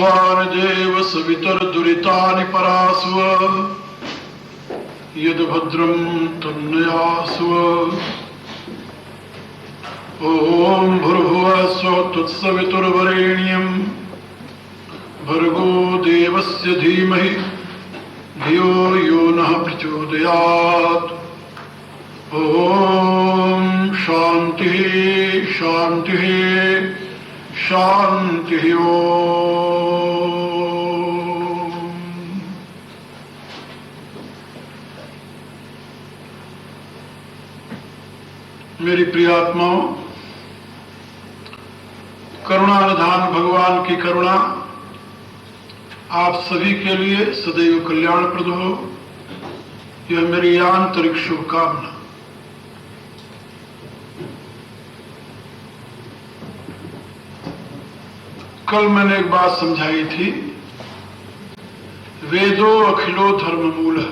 स्वानदेव सवितर्दुरितानि परास्व यद्भद्रं तन्नयास्व। ॐ भूर्भुवः स्वः तत्सवितुर्वरेण्यं भर्गो देवस्य धीमहि धियो यो नः प्रचोदयात्। ॐ शान्तिः शान्तिः शान्तिः। मेरी प्रिय आत्माओं, करुणानिधान भगवान की करुणा आप सभी के लिए सदैव कल्याणप्रद हो, यह मेरी आंतरिक शुभकामना। कल मैंने एक बात समझाई थी, वेदो अखिलो धर्म मूलः।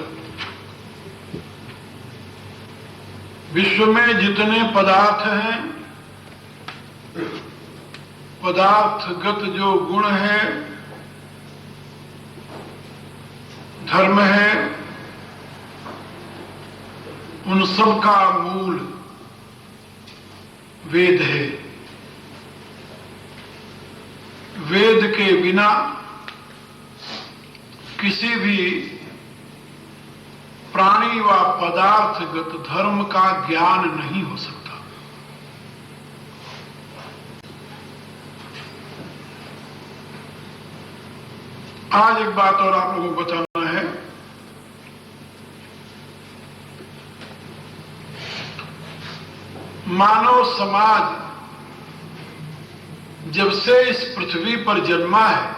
विश्व में जितने पदार्थ हैं, पदार्थगत जो गुण है, धर्म है, उन सब का मूल वेद है। वेद के बिना किसी भी प्राणी व पदार्थगत धर्म का ज्ञान नहीं हो सकता। आज एक बात और आप लोगों को बताना है। मानव समाज जब से इस पृथ्वी पर जन्मा है,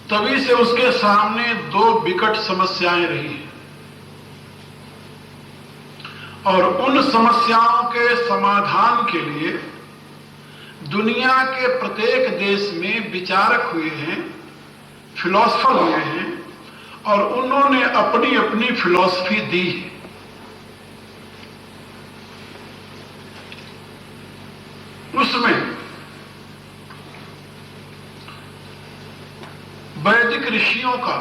तभी से उसके सामने दो विकट समस्याएं रही हैं, और उन समस्याओं के समाधान के लिए दुनिया के प्रत्येक देश में विचारक हुए हैं, फिलॉसफर हुए हैं, और उन्होंने अपनी अपनी फिलॉसफी दी है। उसमें वैदिक ऋषियों का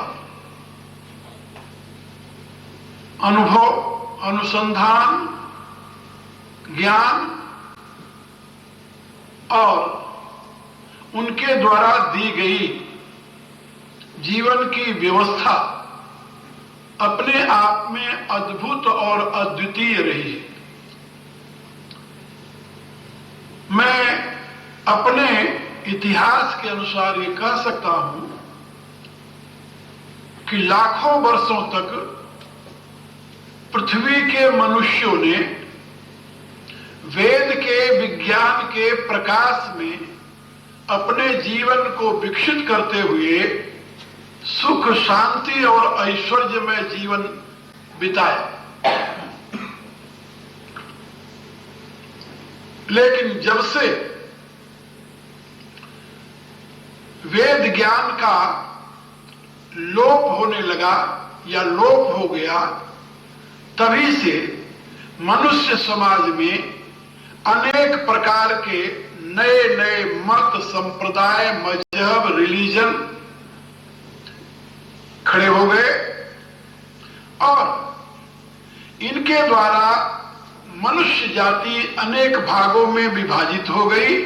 अनुभव, अनुसंधान, ज्ञान और उनके द्वारा दी गई जीवन की व्यवस्था अपने आप में अद्भुत और अद्वितीय रही है। मैं अपने इतिहास के अनुसार ये कह सकता हूं कि लाखों वर्षों तक पृथ्वी के मनुष्यों ने वेद के विज्ञान के प्रकाश में अपने जीवन को विकसित करते हुए सुख, शांति और ऐश्वर्यमय जीवन बिताया। लेकिन जब से वेद ज्ञान का लोप होने लगा या लोप हो गया, तभी से मनुष्य समाज में अनेक प्रकार के नए नए मत, संप्रदाय, मजहब, रिलीजन खड़े हो गए, और इनके द्वारा मनुष्य जाति अनेक भागों में विभाजित हो गई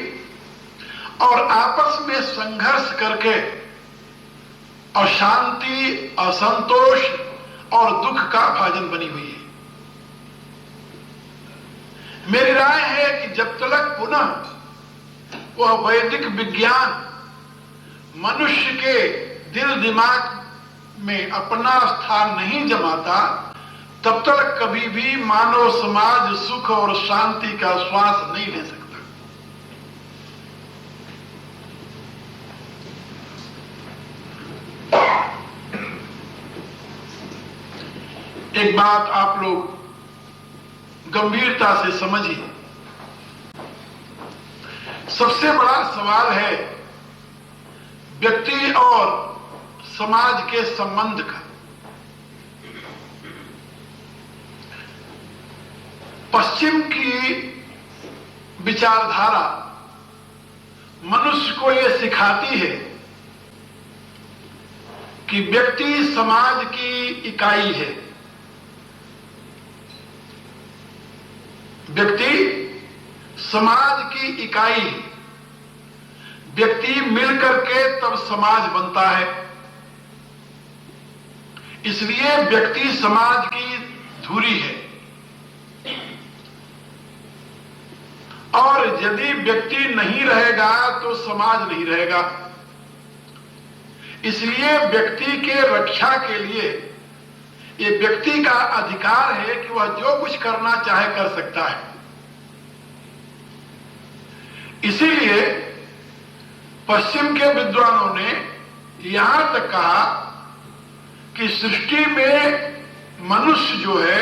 और आपस में संघर्ष करके अशांति, असंतोष और दुख का भाजन बनी हुई है। मेरी राय है कि जब तक पुनः वह वैदिक विज्ञान मनुष्य के दिल दिमाग में अपना स्थान नहीं जमाता, तब तक कभी भी मानव समाज सुख और शांति का श्वास नहीं ले सकता। एक बात आप लोग गंभीरता से समझिए। सबसे बड़ा सवाल है व्यक्ति और समाज के संबंध का। पश्चिम की विचारधारा मनुष्य को यह सिखाती है कि व्यक्ति समाज की इकाई है। व्यक्ति समाज की इकाई है। व्यक्ति मिलकर के तब समाज बनता है। इसलिए व्यक्ति समाज की धुरी है। और यदि व्यक्ति नहीं रहेगा तो समाज नहीं रहेगा। इसलिए व्यक्ति के रक्षा के लिए ये व्यक्ति का अधिकार है कि वह जो कुछ करना चाहे कर सकता है। इसीलिए पश्चिम के विद्वानों ने यहां तक कहा कि सृष्टि में मनुष्य जो है,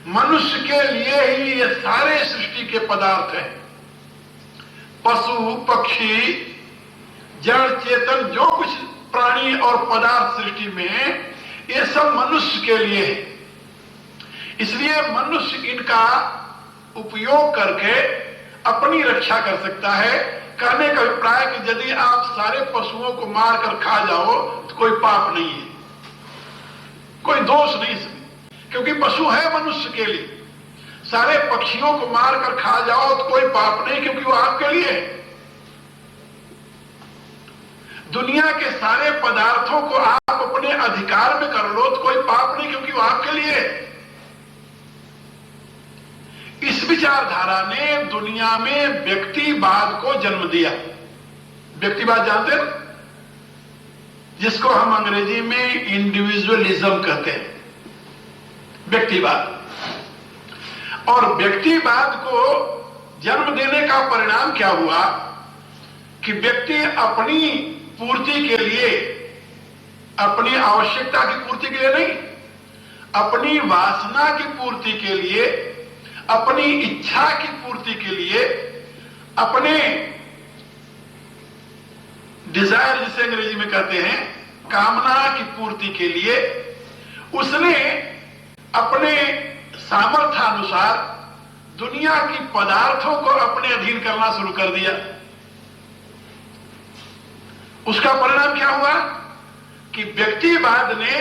मनुष्य के लिए ही ये सारे सृष्टि के पदार्थ हैं। पशु, पक्षी, जड़, चेतन, जो कुछ प्राणी और पदार्थ सृष्टि में है, ये सब मनुष्य के लिए है। इसलिए मनुष्य इनका उपयोग करके अपनी रक्षा कर सकता है। कहने का अभिप्राय कि यदि आप सारे पशुओं को मारकर खा जाओ तो कोई पाप नहीं है, कोई दोष नहीं इसमें, क्योंकि पशु है मनुष्य के लिए। सारे पक्षियों को मारकर खा जाओ तो कोई पाप नहीं, क्योंकि वो आपके लिए है। दुनिया के सारे पदार्थों को आप अपने अधिकार में कर लो तो कोई पाप नहीं, क्योंकि वो आपके लिए है। इस विचारधारा ने दुनिया में व्यक्तिवाद को जन्म दिया। व्यक्तिवाद जानते हैं, जिसको हम अंग्रेजी में इंडिविजुअलिज्म कहते हैं, व्यक्तिवाद। और व्यक्तिवाद को जन्म देने का परिणाम क्या हुआ कि व्यक्ति अपनी पूर्ति के लिए, अपनी आवश्यकता की पूर्ति के लिए नहीं, अपनी वासना की पूर्ति के लिए, अपनी इच्छा की पूर्ति के लिए, अपने डिजायर जिसे अंग्रेजी में कहते हैं, कामना की पूर्ति के लिए उसने अपने सामर्थ्यानुसार दुनिया की पदार्थों को अपने अधीन करना शुरू कर दिया। उसका परिणाम क्या हुआ कि व्यक्तिवाद ने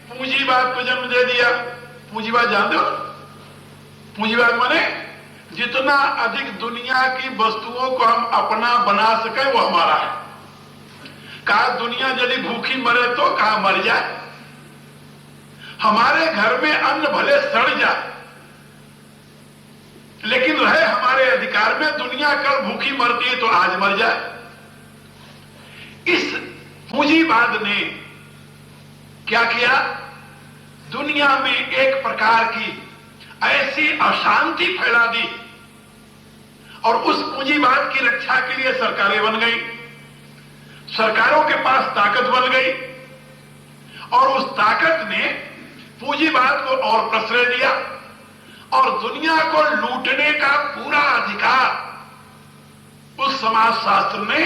पूंजीवाद को जन्म दे दिया। पूंजीवाद जानते हो? पूंजीवाद माने जितना अधिक दुनिया की वस्तुओं को हम अपना बना सके वो हमारा है। कहा दुनिया यदि भूखी मरे तो कहा मर जाए, हमारे घर में अन्न भले सड़ जाए लेकिन रहे हमारे अधिकार में। दुनिया कल भूखी मरती है तो आज मर जाए। इस पूंजीवाद ने क्या किया, दुनिया में एक प्रकार की ऐसी अशांति फैला दी। और उस पूंजीवाद की रक्षा के लिए सरकारें बन गई, सरकारों के पास ताकत बन गई, और उस ताकत ने पूंजीवाद को और प्रश्रय दिया और दुनिया को लूटने का पूरा अधिकार उस समाजशास्त्र ने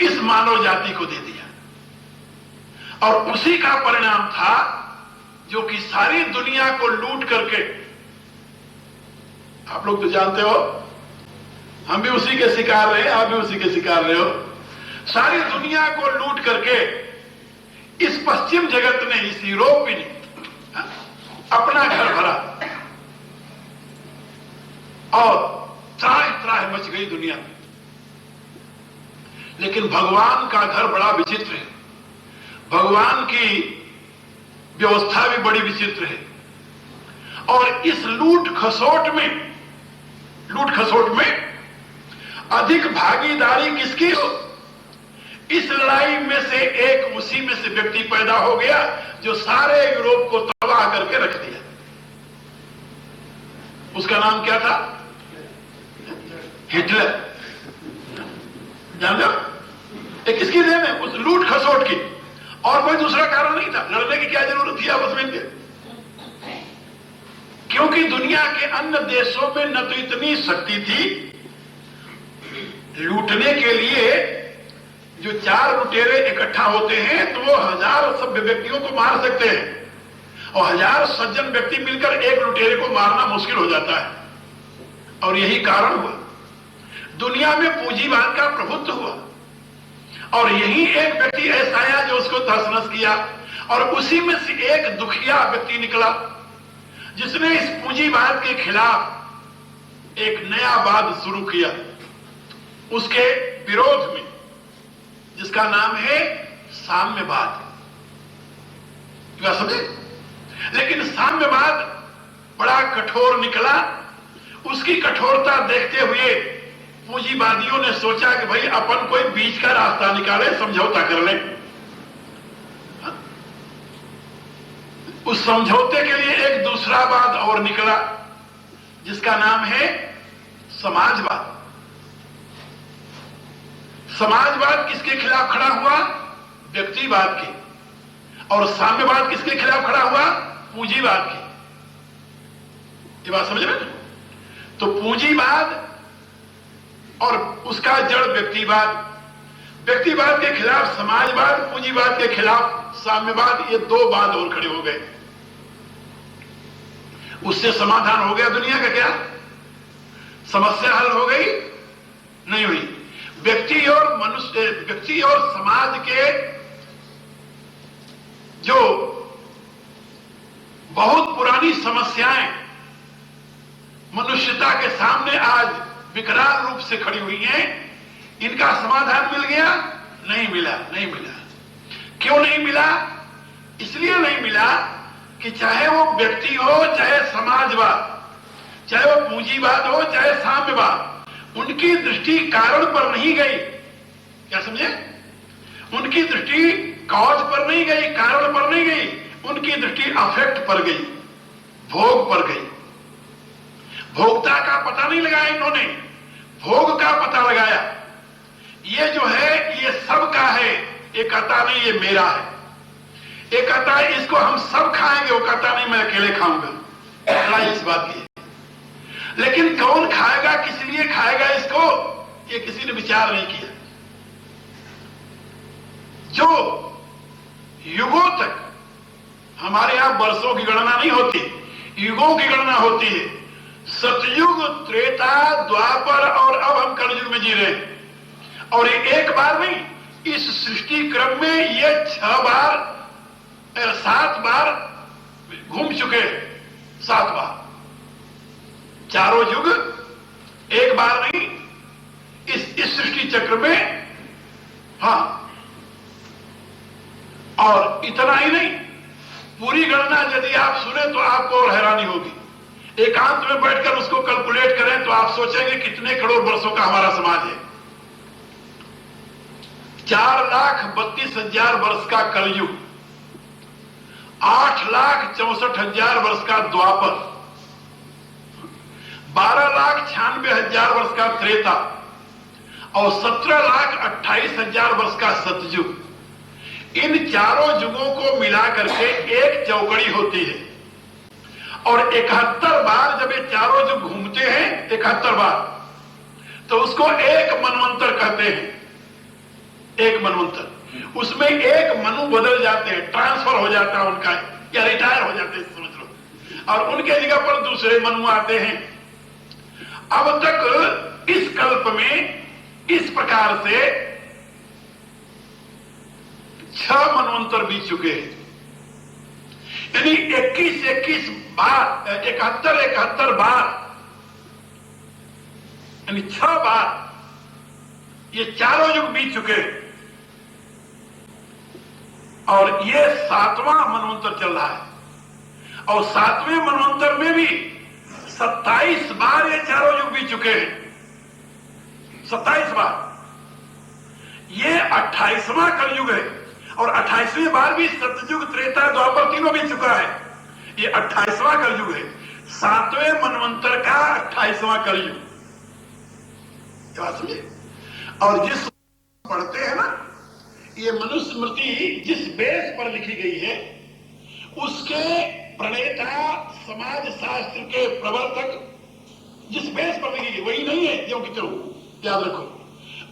इस मानव जाति को दे दिया। और उसी का परिणाम था जो कि सारी दुनिया को लूट करके, आप लोग तो जानते हो, हम भी उसी के शिकार रहे, आप भी उसी के शिकार रहे हो, सारी दुनिया को लूट करके इस पश्चिम जगत ने, इस यूरोप ने अपना घर भरा और त्राह त्राह मच गई दुनिया में। लेकिन भगवान का घर बड़ा विचित्र है, भगवान की व्यवस्था भी बड़ी विचित्र है। और इस लूट खसोट में अधिक भागीदारी किसकी हो? इस लड़ाई में से एक उसी में से व्यक्ति पैदा हो गया जो सारे यूरोप को तबाह करके रख दिया। उसका नाम क्या था? हिटलर। जानते हो? एक किसकी देन है? उस लूट खसोट की, और कोई दूसरा कारण नहीं था। लड़ने की क्या जरूरत थी आपस में? क्योंकि दुनिया के अन्य देशों में न तो इतनी शक्ति थी, लूटने के लिए जो 4 लुटेरे इकट्ठा होते हैं तो वो 1000 सभ्य व्यक्तियों को मार सकते हैं, और 1000 सज्जन व्यक्ति मिलकर एक लुटेरे को मारना मुश्किल हो जाता है। और यही कारण हुआ। दुनिया में पूंजीवाद का प्रभुत्व हुआ और यही एक व्यक्ति ऐसा आया जो उसको तहस-नहस किया और उसी में से एक दुखिया व्यक्ति निकला जिसने इस पूंजीवाद के खिलाफ एक नया वाद शुरू किया उसके विरोध में, जिसका नाम है साम्यवाद। क्या समझे? लेकिन साम्यवाद बड़ा कठोर निकला। उसकी कठोरता देखते हुए पूंजीवादियों ने सोचा कि भाई अपन कोई बीच का रास्ता निकाले, समझौता कर ले। उस समझौते के लिए एक दूसरा वाद और निकला जिसका नाम है समाजवाद। समाजवाद किसके खिलाफ खड़ा हुआ? व्यक्तिवाद के। और साम्यवाद किसके खिलाफ खड़ा हुआ? पूंजीवाद के। ये बात समझ रहे हैं? तो पूंजीवाद और उसका जड़ व्यक्तिवाद, व्यक्तिवाद के खिलाफ समाजवाद, पूंजीवाद के खिलाफ साम्यवाद, ये दो वाद और खड़े हो गए। उससे समाधान हो गया दुनिया का? क्या समस्या हल हो गई? नहीं हुई। व्यक्ति और मनुष्य, व्यक्ति और समाज के जो बहुत पुरानी समस्याएं मनुष्यता के सामने आज विकराल रूप से खड़ी हुई हैं, इनका समाधान मिल गया? नहीं मिला, नहीं मिला। क्यों नहीं मिला? इसलिए नहीं मिला कि चाहे वो व्यक्ति हो, चाहे समाजवाद, चाहे वो पूंजीवाद हो, चाहे साम्यवाद, उनकी दृष्टि कारण पर नहीं गई। क्या समझे? उनकी दृष्टि कॉज पर नहीं गई, कारण पर नहीं गई, उनकी दृष्टि अफेक्ट पर गई, भोग पर गई। भोक्ता का पता नहीं लगाया इन्होंने, भोग का पता लगाया। ये जो है ये सबका है, ये कहता नहीं ये मेरा है। ये कहता है इसको हम सब खाएंगे, वो कहता नहीं मैं अकेले खाऊंगा। लड़ाई इस बात की है। लेकिन कौन खाएगा, किस लिए खाएगा इसको, ये किसी ने विचार नहीं किया। जो युगों तक, हमारे यहां वर्षों की गणना नहीं होती, युगों की गणना होती है। सतयुग, त्रेता, द्वापर और अब हम कलयुग में जी रहे हैं। और ये एक बार नहीं, इस सृष्टि क्रम में ये 6 बार 7 बार घूम चुके, 7 बार। चारों युग एक बार नहीं, इस सृष्टि चक्र में। हाँ, और इतना ही नहीं, पूरी गणना यदि आप सुने तो आपको और हैरानी होगी। एकांत में बैठकर उसको कैलकुलेट करें तो आप सोचेंगे कितने करोड़ वर्षों का हमारा समाज है। 4,32,000 वर्ष का कलयुग, 8,64,000 वर्ष का द्वापर, 12,96,000 वर्ष का त्रेता और 17,28,000 वर्ष का सतयुग। इन चारों युगों को मिलाकर के एक चौकड़ी होती है। और 71 बार जब ये चारों युग घूमते हैं, 71 बार, तो उसको एक मनवंतर कहते हैं। एक मनवंतर, उसमें एक मनु बदल जाते हैं, ट्रांसफर हो जाता है उनका, या रिटायर हो जाते हैं, समझ लो, और उनके जगह पर दूसरे मनु आते हैं। अब तक इस कल्प में इस प्रकार से 6 मनवंतर बीत चुके हैं। यानी 21 बार, 71 बार, यानी 6 बार ये चारों युग बीत चुके। और ये 7वां मनवंतर चल रहा है। और 7वें मनवंतर में भी 27 बार ये चारों युग बीत चुके हैं। 27 बार। ये 28वां कलयुग है। और 28वीं बार भी सतयुग, त्रेता, द्वापर तीनों बीत चुका है। ये 28वां कलयुग है। 7वें मनवंतर का 28वां कलयुग। क्या समझे? और जिस पढ़ते हैं ना, ये मनुस्मृति जिस बेस पर लिखी गई है, उसके प्रणेता, समाज शास्त्र के प्रवर्तक जिस बेस पर लिखी गई वही नहीं है जो कि त्यों, याद रखो।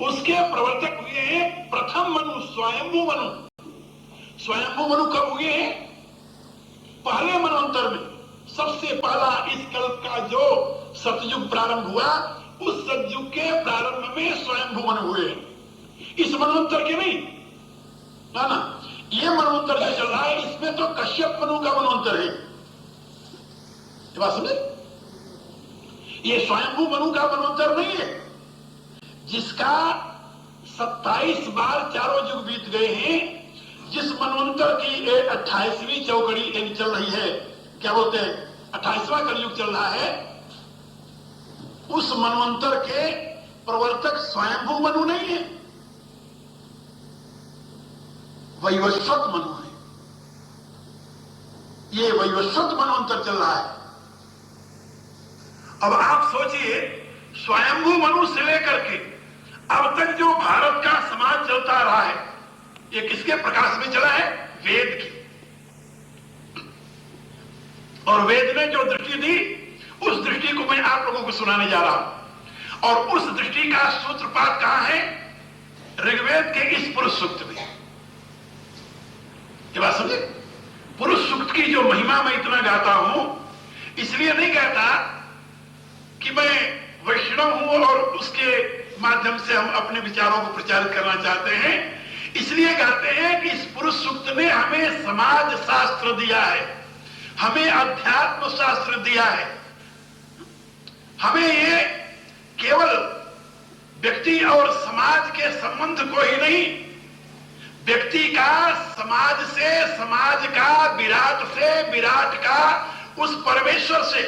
उसके प्रवर्तक हुए हैं प्रथम मनु, स्वयंभू मनु। स्वयंभू मनु कब हुए हैं? पहले मनवंतर में। सबसे पहला इस कल्प का जो सतयुग प्रारंभ हुआ, उस सतयुग के प्रारंभ में स्वयंभू मनु हुए, इस मनवंतर के नहीं ना ना। ये मनवंतर जो चल रहा है इसमें तो कश्यप मनु का मनवंतर है, ये बात समझे। ये स्वयंभू मनु का मनवंतर नहीं है, जिसका 27 बार चारों युग बीत गए हैं, जिस मनवंतर की 28वीं चौकड़ी चल रही है, क्या बोलते हैं 28वां कलयुग चल रहा है, उस मनवंतर के प्रवर्तक स्वयंभू मनु नहीं है, वैवस्वत मनु है। ये वैवस्वत मनवंतर चल रहा है। अब आप सोचिए, स्वयंभू मनु से लेकर के अब तक जो भारत का समाज चलता रहा है, ये किसके प्रकाश में चला है? वेद की। और वेद ने जो दृष्टि दी, उस दृष्टि को मैं आप लोगों को सुनाने जा रहा हूं। और उस दृष्टि का सूत्रपात कहां है? ऋग्वेद के इस पुरुष सूक्त में। ये बात समझे। पुरुष सूक्त की जो महिमा मैं इतना गाता हूं, इसलिए नहीं गाता कि मैं वैष्णव हूं और उसके माध्यम से हम अपने विचारों को प्रचारित करना चाहते हैं। इसलिए कहते हैं कि इस पुरुष सूक्त ने हमें समाज शास्त्र दिया है, हमें अध्यात्म शास्त्र दिया है। हमें ये केवल व्यक्ति और समाज के संबंध को ही नहीं, व्यक्ति का समाज से, समाज का विराट से, विराट का उस परमेश्वर से,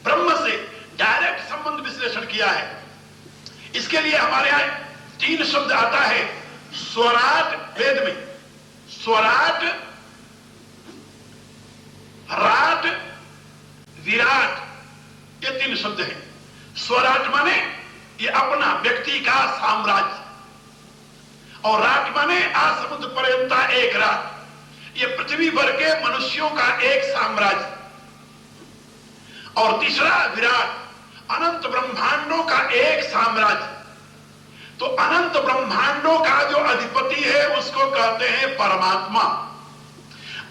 ब्रह्म से डायरेक्ट संबंध विश्लेषण किया है। इसके लिए हमारे यहां 3 शब्द आता है स्वराट वेद में। स्वराट, राट, विराट, ये 3 शब्द हैं। स्वराट माने ये अपना व्यक्ति का साम्राज्य, और राट माने आसमुद्र पर्यंता एक राट, ये पृथ्वी भर के मनुष्यों का एक साम्राज्य। और तीसरा विराट, अनंत ब्रह्मांडों का एक साम्राज्य। तो अनंत ब्रह्मांडों का जो अधिपति है उसको कहते हैं परमात्मा,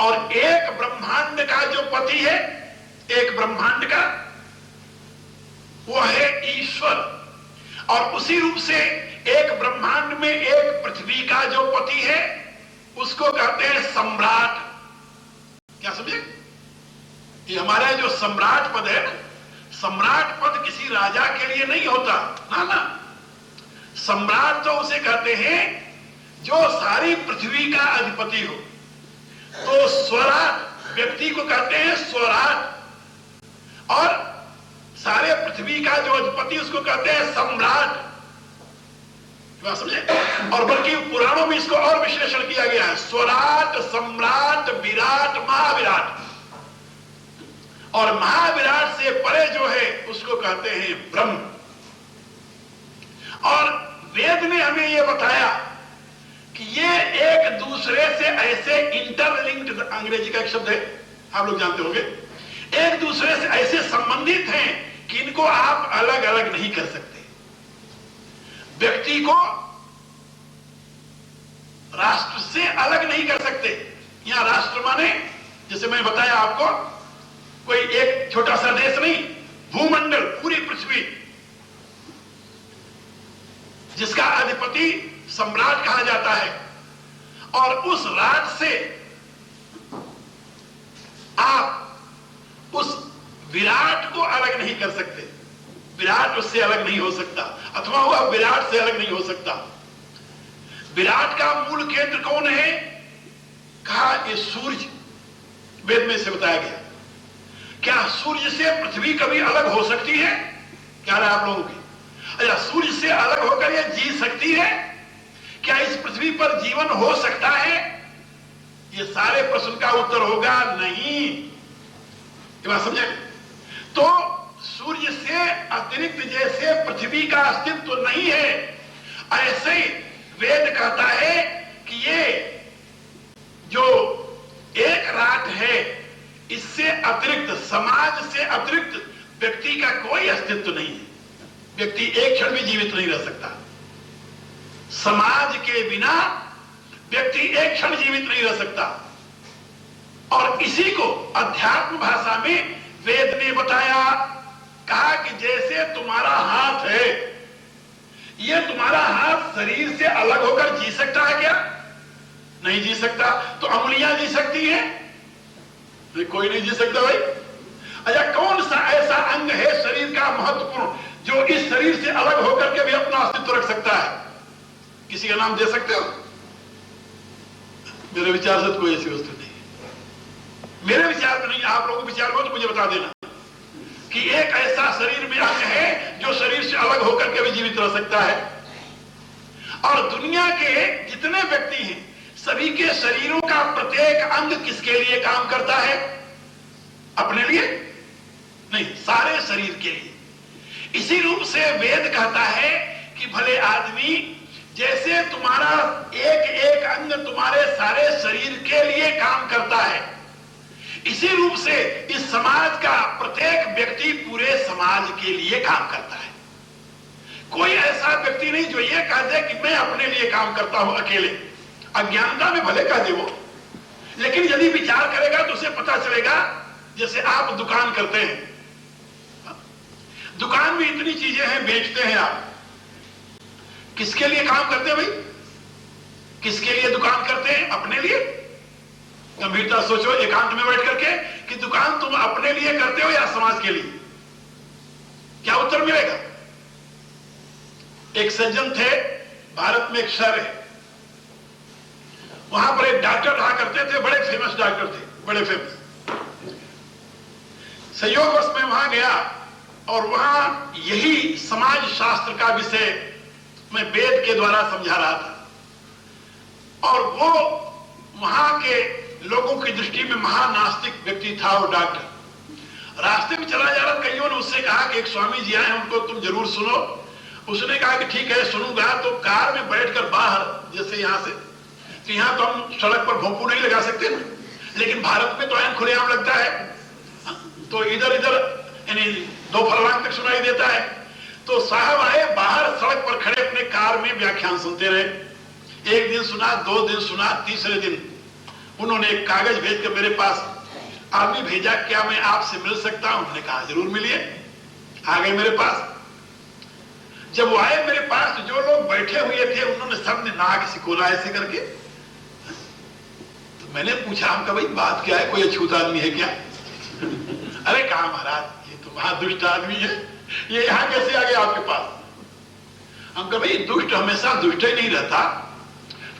और एक ब्रह्मांड का जो पति है, एक ब्रह्मांड का, वो है ईश्वर। और उसी रूप से एक ब्रह्मांड में एक पृथ्वी का जो पति है उसको कहते हैं सम्राट। क्या समझे? ये हमारा जो सम्राट पद है, सम्राट पद किसी राजा के लिए नहीं होता, ना ना। सम्राट तो उसे कहते हैं जो सारी पृथ्वी का अधिपति हो। तो स्वराट व्यक्ति को कहते हैं स्वराट, और सारे पृथ्वी का जो अधिपति उसको कहते हैं सम्राट। बात समझे? और बल्कि पुराणों में इसको और विश्लेषण किया गया है, स्वराट, सम्राट, विराट, महाविराट। और महाविराट से परे जो है उसको कहते हैं ब्रह्म। और वेद ने हमें यह बताया कि ये एक दूसरे से ऐसे इंटरलिंक्ड, अंग्रेजी का एक शब्द है आप लोग जानते होंगे, एक दूसरे से ऐसे संबंधित हैं कि इनको आप अलग अलग नहीं कर सकते। व्यक्ति को राष्ट्र से अलग नहीं कर सकते। यहां राष्ट्र माने, जैसे मैं बताया आपको, कोई एक छोटा सा देश नहीं, भूमंडल, पूरी पृथ्वी, जिसका अधिपति सम्राट कहा जाता है। और उस राज से आप उस विराट को अलग नहीं कर सकते। विराट उससे अलग नहीं हो सकता, अथवा वह विराट से अलग नहीं हो सकता। विराट का मूल केंद्र कौन है? कहा ये सूर्य। वेद में से बताया गया। क्या सूर्य से पृथ्वी कभी अलग हो सकती है? क्या रहा आप लोगों की? अच्छा, सूर्य से अलग होकर यह जी सकती है? क्या इस पृथ्वी पर जीवन हो सकता है? ये सारे प्रश्न का उत्तर होगा नहीं। ये बात समझे? तो सूर्य से अतिरिक्त जैसे पृथ्वी का अस्तित्व नहीं है, ऐसे ही वेद कहता है कि ये जो एक राट है, इससे अतिरिक्त, समाज से अतिरिक्त व्यक्ति का कोई अस्तित्व नहीं है। व्यक्ति एक क्षण भी जीवित नहीं रह सकता। समाज के बिना व्यक्ति एक क्षण जीवित नहीं रह सकता। और इसी को अध्यात्म भाषा में वेद ने बताया, कहा कि जैसे तुम्हारा हाथ है, ये तुम्हारा हाथ शरीर से अलग होकर जी सकता है क्या? नहीं जी सकता। तो अंगुलियां जी सकती हैं? कोई नहीं जी सकता भाई। अच्छा, कौन सा ऐसा अंग है शरीर का महत्वपूर्ण जो इस शरीर से अलग होकर के भी अपना अस्तित्व रख सकता है? किसी का नाम दे सकते हो? मेरे विचार से तो कोई ऐसी वस्तु नहीं है। मेरे विचार में नहीं, आप लोगों के विचार में तो मुझे बता देना कि एक ऐसा शरीर में अंग है जो शरीर से अलग होकर के भी जीवित रह सकता है। और दुनिया के जितने व्यक्ति हैं, सभी के शरीरों का प्रत्येक अंग किसके लिए काम करता है? अपने लिए नहीं, सारे शरीर के लिए। इसी रूप से वेद कहता है कि भले आदमी, जैसे तुम्हारा एक एक अंग तुम्हारे सारे शरीर के लिए काम करता है, इसी रूप से इस समाज का प्रत्येक व्यक्ति पूरे समाज के लिए काम करता है। कोई ऐसा व्यक्ति नहीं जो ये कह दे कि मैं अपने लिए काम करता हूं अकेले। अज्ञानता में भले कह दे वो, लेकिन यदि विचार करेगा तो उसे पता चलेगा। जैसे आप दुकान करते हैं, दुकान में इतनी चीजें हैं, बेचते हैं आप, किसके लिए काम करते हैं भाई? किसके लिए दुकान करते हैं? अपने लिए। गंभीरता सोचो एकांत में बैठ करके कि दुकान तुम अपने लिए करते हो या समाज के लिए? क्या उत्तर मिलेगा? एक सज्जन थे, भारत में एक शहर है, वहां पर एक डॉक्टर रहा करते थे, बड़े फेमस डॉक्टर थे, बड़े फेमस। संयोगवश में वहां गया और वहां यही समाज शास्त्र का विषय मैं वेद के द्वारा समझा रहा था। और वो वहां के लोगों की दृष्टि में महानास्तिक व्यक्ति था वो डॉक्टर। रास्ते में चला जा रहा, कईयों ने उससे कहा कि एक स्वामी जी आए, उनको तुम जरूर सुनो। उसने कहा कि ठीक है सुनूंगा। तो कार में बैठकर बाहर, जैसे यहां से, तो यहां तो हम सड़क पर भोंपू नहीं लगा सकते ना, लेकिन भारत में तो ऐन खुलेआम लगता है, तो इधर इधर यानी 2 फरलांग तक सुनाई देता है। तो साहब आए, बाहर सड़क पर खड़े अपने कार में व्याख्यान सुनते रहे। एक दिन सुना, 2 दिन सुना, तीसरे दिन उन्होंने एक कागज भेजकर मेरे पास आदमी भेजा, क्या मैं आपसे मिल सकता हूं? उन्होंने कहा जरूर मिलिए। आ गए मेरे पास। जब वो आए मेरे पास, तो जो लोग बैठे हुए थे उन्होंने सबने नाक सिकोला ऐसे करके। तो मैंने पूछा, हम कहा भाई बात क्या है, कोई अछूत आदमी है क्या? अरे कहा महाराज ये तो महादुष्ट आदमी है, ये यहां कैसे आ गया आपके पास? हम कहा भाई दुष्ट हमेशा दुष्ट ही नहीं रहता।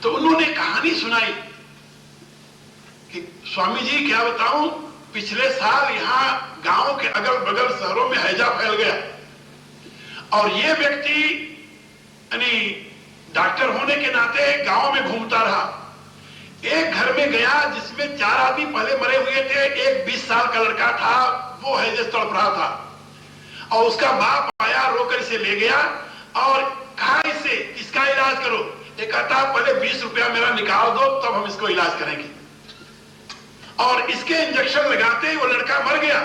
तो उन्होंने कहानी सुनाई कि स्वामी जी क्या बताऊं, पिछले साल यहां गांव के अगल बगल शहरों में हैजा फैल गया और ये व्यक्ति यानी डॉक्टर होने के नाते गांव में घूमता रहा। एक घर में गया जिसमें 4 आदमी पहले मरे हुए थे, एक 20 साल का लड़का था, वो हैजे तड़प रहा था और उसका बाप आया, रोकर इसे ले गया और कहा इसे इसका इलाज करो। ये कहता पहले 20 रुपया मेरा निकाल दो तब हम इसको इलाज करेंगे। और इसके इंजेक्शन लगाते ही वो लड़का मर गया,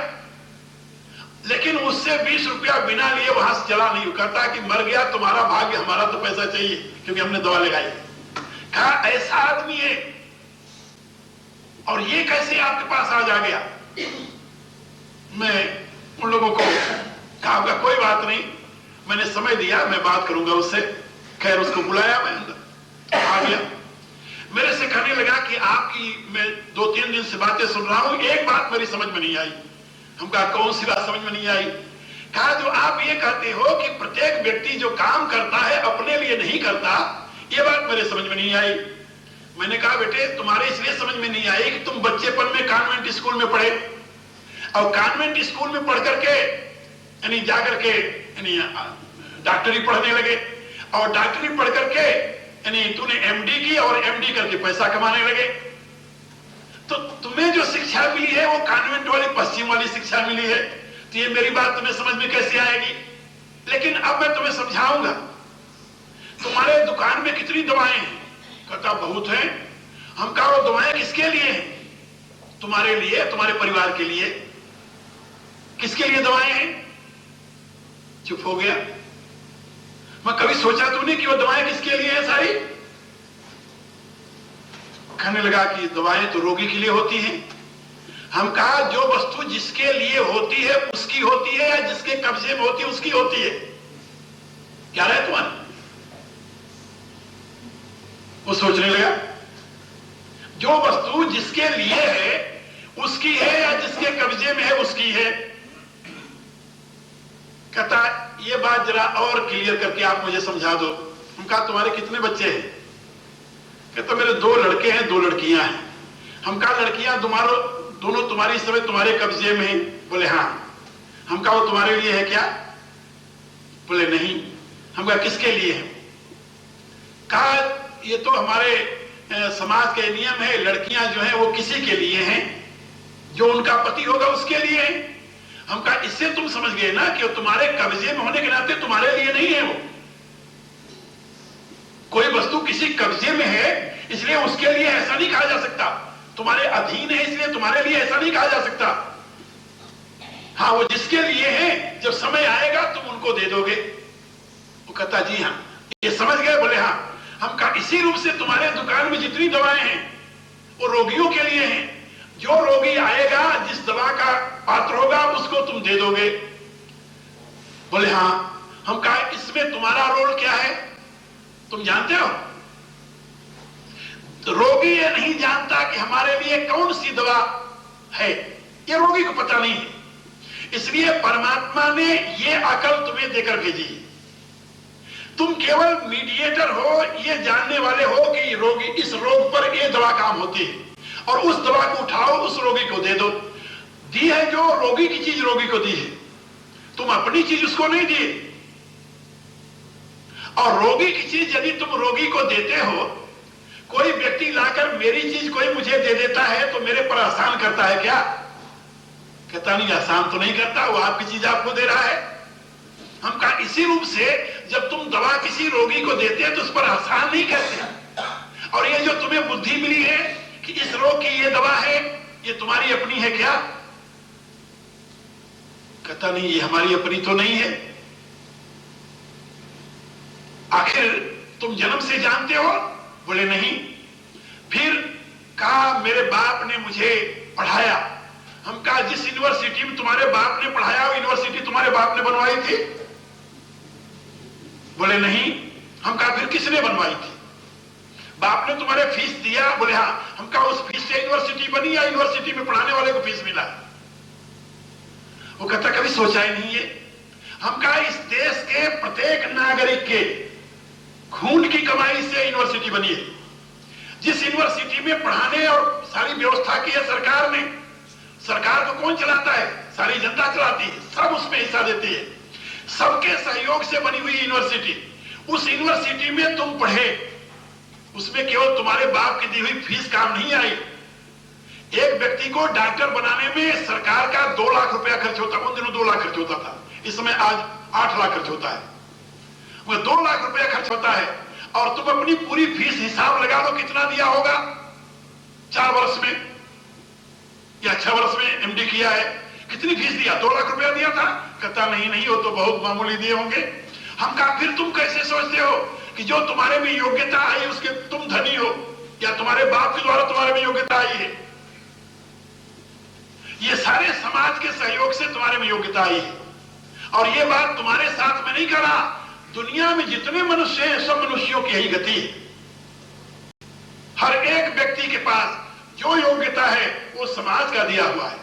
लेकिन उससे 20 रुपया बिना लिए वहां से चला नहीं। कहता कि मर गया तुम्हारा भाग्य, हमारा तो पैसा चाहिए क्योंकि हमने दवा लगाई। कहा ऐसा आदमी है और ये कैसे आपके पास आज आ गया? मैं उन लोगों को कहा कोई बात नहीं, मैंने समय दिया, मैं बात करूंगा उससे। खैर उसको बुलाया, मैं अंदर आ गया। मेरे से कहने लगा कि आपकी मैं 2-3 दिन से बातें सुन रहा हूं, एक बात मेरी समझ में नहीं आई। हम कहा कौन सी बात समझ में नहीं आई? कहा जो आप ये कहते हो कि प्रत्येक व्यक्ति जो काम करता है अपने लिए नहीं करता, ये बात मेरे समझ में नहीं आई। मैंने कहा बेटे तुम्हारे इसलिए समझ में नहीं आई कि तुम बच्चेपन में कॉन्वेंट स्कूल में पढ़े और कॉन्वेंट स्कूल में पढ़ करके यानी जाकर के यानी डॉक्टरी पढ़ने लगे और डॉक्टरी पढ़ करके यानी तूने एमडी की और एमडी करके पैसा कमाने लगे। तो तुम्हें जो शिक्षा मिली है वो कॉन्वेंट वाली पश्चिम वाली शिक्षा मिली है, तो ये मेरी बात तुम्हें समझ में कैसे आएगी? लेकिन अब मैं तुम्हें समझाऊंगा। तुम्हारे दुकान में कितनी दवाएं हैं? कहता बहुत है। हम कहा वो दवाएं किसके लिए हैं? तुम्हारे लिए, तुम्हारे परिवार के लिए। किसके लिए दवाएं हैं? चुप हो गया। मैं कभी सोचा तूने कि वो दवाएं किसके लिए हैं सारी? कहने लगा कि दवाएं तो रोगी के लिए होती हैं। हम कहा जो वस्तु जिसके लिए होती है उसकी होती है या जिसके कब्जे में होती है उसकी होती है? क्या रहे तुम्हारे? वो सोचने लगा, जो वस्तु जिसके लिए है उसकी है या जिसके कब्जे में है उसकी है? कहता ये बात जरा और क्लियर करके आप मुझे समझा दो। हम कहा तुम्हारे कितने बच्चे हैं? कहता मेरे 2 लड़के हैं 2 लड़कियां हैं। हम कहा लड़कियां दोनों तुम्हारी समय तुम्हारे कब्जे में हैं? बोले हाँ। हम कहा वो तुम्हारे लिए है क्या? बोले नहीं। हम कहा किसके लिए है? कहा ये तो हमारे समाज के नियम है, लड़कियां जो हैं वो किसी के लिए हैं, जो उनका पति होगा उसके लिए है। हम कहा इससे तुम समझ गए ना कि तुम्हारे कब्जे में होने के नाते तुम्हारे लिए नहीं है। वो कोई वस्तु किसी कब्जे में है इसलिए उसके लिए ऐसा नहीं कहा जा सकता। तुम्हारे अधीन है इसलिए तुम्हारे लिए ऐसा नहीं कहा जा सकता। हाँ, वो जिसके लिए है जब समय आएगा तुम उनको दे दोगे। वो कहता जी हाँ, ये समझ गए? बोले हाँ। हम कहा इसी रूप से तुम्हारे दुकान में जितनी दवाएं हैं वो रोगियों के लिए हैं। जो रोगी आएगा जिस दवा का पात्र होगा उसको तुम दे दोगे। बोले हाँ। हम कहा इसमें तुम्हारा रोल क्या है तुम जानते हो? तो रोगी ये नहीं जानता कि हमारे लिए कौन सी दवा है, ये रोगी को पता नहीं है। इसलिए परमात्मा ने ये अकल तुम्हें देकर भेजी। तुम केवल मीडिएटर हो, ये जानने वाले हो कि रोगी इस रोग पर ये दवा काम होती है और उस दवा को उठाओ उस रोगी को दे दो। दी है जो रोगी की चीज रोगी को दी है, तुम अपनी चीज उसको नहीं दिए। और रोगी की चीज यदि तुम रोगी को देते हो, कोई व्यक्ति लाकर मेरी चीज कोई मुझे दे देता है तो मेरे पर आसान करता है क्या? कहता नहीं, आसान तो नहीं करता, वो आपकी चीज आपको दे रहा है। हम कहा इसी रूप से जब तुम दवा किसी रोगी को देते हैं तो उस पर आसान नहीं करते। और ये जो तुम्हें बुद्धि मिली है कि इस रोग की ये दवा है, ये तुम्हारी अपनी है क्या? कहता नहीं, ये हमारी अपनी तो नहीं है। आखिर तुम जन्म से जानते हो? बोले नहीं। फिर कहा मेरे बाप ने मुझे पढ़ाया। हम कहा जिस यूनिवर्सिटी में तुम्हारे बाप ने पढ़ाया वो यूनिवर्सिटी तुम्हारे बाप ने बनवाई थी? बोले नहीं। हम कहा फिर किसने बनवाई थी? बाप ने तुम्हारे फीस दिया? बोले हाँ। हम कहा उस फीस से यूनिवर्सिटी बनी या यूनिवर्सिटी में पढ़ाने वाले को फीस मिला? वो कहता कभी सोचा ही नहीं है। हम कहा इस देश के प्रत्येक नागरिक के खून की कमाई से यूनिवर्सिटी बनी है। जिस यूनिवर्सिटी में पढ़ाने और सारी व्यवस्था की है सरकार ने। सरकार को कौन चलाता है? सारी जनता चलाती है, सब उसमें हिस्सा देती है। सबके सहयोग से बनी हुई यूनिवर्सिटी, उस यूनिवर्सिटी में तुम पढ़े, उसमें केवल तुम्हारे बाप की दी हुई फीस काम नहीं आई। एक व्यक्ति को डॉक्टर बनाने में सरकार का 2 लाख रुपया खर्च होता। उन दिनों 2 लाख खर्च होता था, इस समय आज 8 लाख खर्च होता है। वो 2 लाख रुपया खर्च होता है और तुम अपनी पूरी फीस हिसाब लगा लो कितना दिया होगा 4 वर्ष में या 6 वर्ष में एमडी किया है, कितनी फीस दिया? 2 लाख रुपया दिया था? कहता नहीं नहीं, वो तो बहुत मामूली दिए होंगे। हम कहा फिर तुम कैसे सोचते हो कि जो तुम्हारे में योग्यता आई उसके तुम धनी हो, या तुम्हारे बाप के द्वारा तुम्हारे में योग्यता आई है? ये सारे समाज के सहयोग से तुम्हारे में योग्यता आई है। और ये बात तुम्हारे साथ में नहीं करा, दुनिया में जितने मनुष्य हैं सब मनुष्यों की यही गति है। हर एक व्यक्ति के पास जो योग्यता है वो समाज का दिया हुआ है,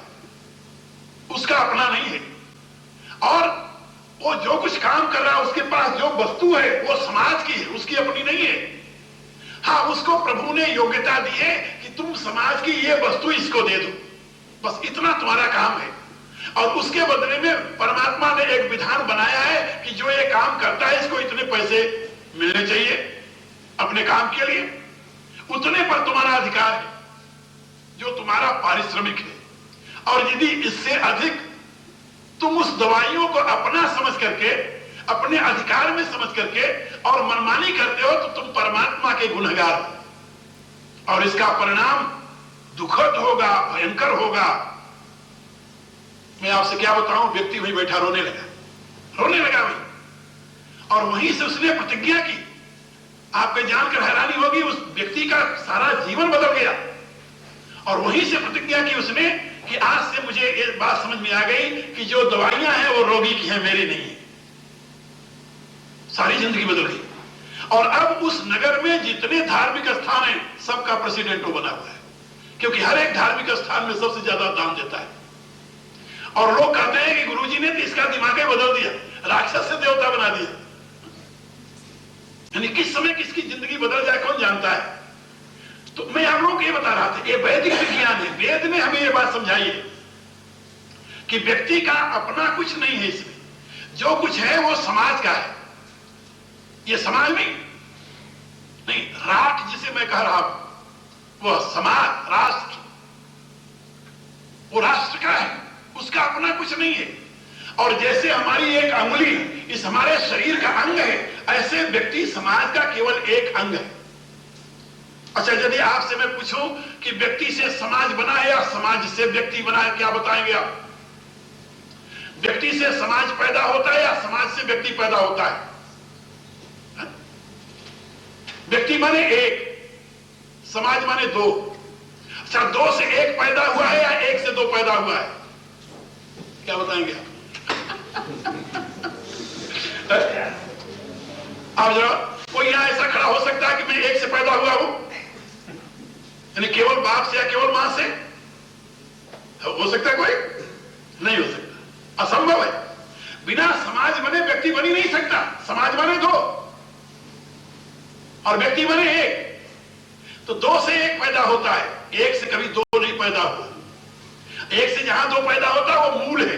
उसका अपना नहीं है। और वो जो कुछ काम कर रहा है उसके पास जो वस्तु है वो समाज की है, उसकी अपनी नहीं है। हाँ, उसको प्रभु ने योग्यता दी है कि तुम समाज की ये वस्तु इसको दे दो, बस इतना तुम्हारा काम है। और उसके बदले में परमात्मा ने एक विधान बनाया है कि जो ये काम करता है इसको इतने पैसे मिलने चाहिए अपने काम के लिए, उतने पर तुम्हारा अधिकार है जो तुम्हारा पारिश्रमिक है। और यदि इससे अधिक तुम उस दवाइयों को अपना समझ करके, अपने अधिकार में समझ करके और मनमानी करते हो तो तुम परमात्मा के गुनहगार हो और इसका परिणाम दुखद होगा, भयंकर होगा। मैं आपसे क्या बताऊं, व्यक्ति वहीं बैठा रोने लगा वहीं, और वहीं से उसने प्रतिज्ञा की। आपको जानकर हैरानी होगी, उस व्यक्ति का सारा जीवन बदल गया। और वहीं से प्रतिज्ञा की उसने कि आज से मुझे ये बात समझ में आ गई कि जो दवाइयां हैं वो रोगी की हैं, मेरी नहीं है। सारी जिंदगी बदल गई। और अब उस नगर में जितने धार्मिक स्थान हैं सबका प्रेसिडेंट वो बना हुआ है, क्योंकि हर एक धार्मिक स्थान में सबसे ज्यादा दान देता है। और लोग कहते हैं कि गुरुजी ने तो इसका दिमाग ही बदल दिया, राक्षस से देवता बना दिया। यानी किस समय किसकी जिंदगी बदल जाए कौन जानता है। तो मैं आप लोगों को ये बता रहा था, ये वैदिक विज्ञान है। वेद ने हमें ये बात समझाई है कि व्यक्ति का अपना कुछ नहीं है, इसमें जो कुछ है वो समाज का है। ये समाज नहीं, राष्ट्र जिसे मैं कह रहा हूं वो समाज, राष्ट्र, वो राष्ट्र का है, उसका अपना कुछ नहीं है। और जैसे हमारी एक अंगुली इस हमारे शरीर का अंग है, ऐसे व्यक्ति समाज का केवल एक अंग है। अच्छा, यदि आपसे मैं पूछूं कि व्यक्ति से समाज बना है या समाज से व्यक्ति बना है, क्या बताएंगे आप? व्यक्ति से समाज पैदा होता है या समाज से व्यक्ति पैदा होता है? व्यक्ति माने एक, समाज माने दो। अच्छा, दो से एक पैदा हुआ है या एक से दो पैदा हुआ है? क्या बताएंगे आप जरा? कोई यहां ऐसा खड़ा हो सकता है कि मैं एक से पैदा हुआ हूं, यानी केवल बाप से या केवल मां से? हो सकता है? कोई नहीं हो सकता, असंभव है। बिना समाज बने व्यक्ति बन ही नहीं सकता। समाज बने दो और व्यक्ति बने एक, तो दो से एक पैदा होता है, एक से कभी दो नहीं पैदा हुआ। एक से जहां दो पैदा होता है वो मूल है,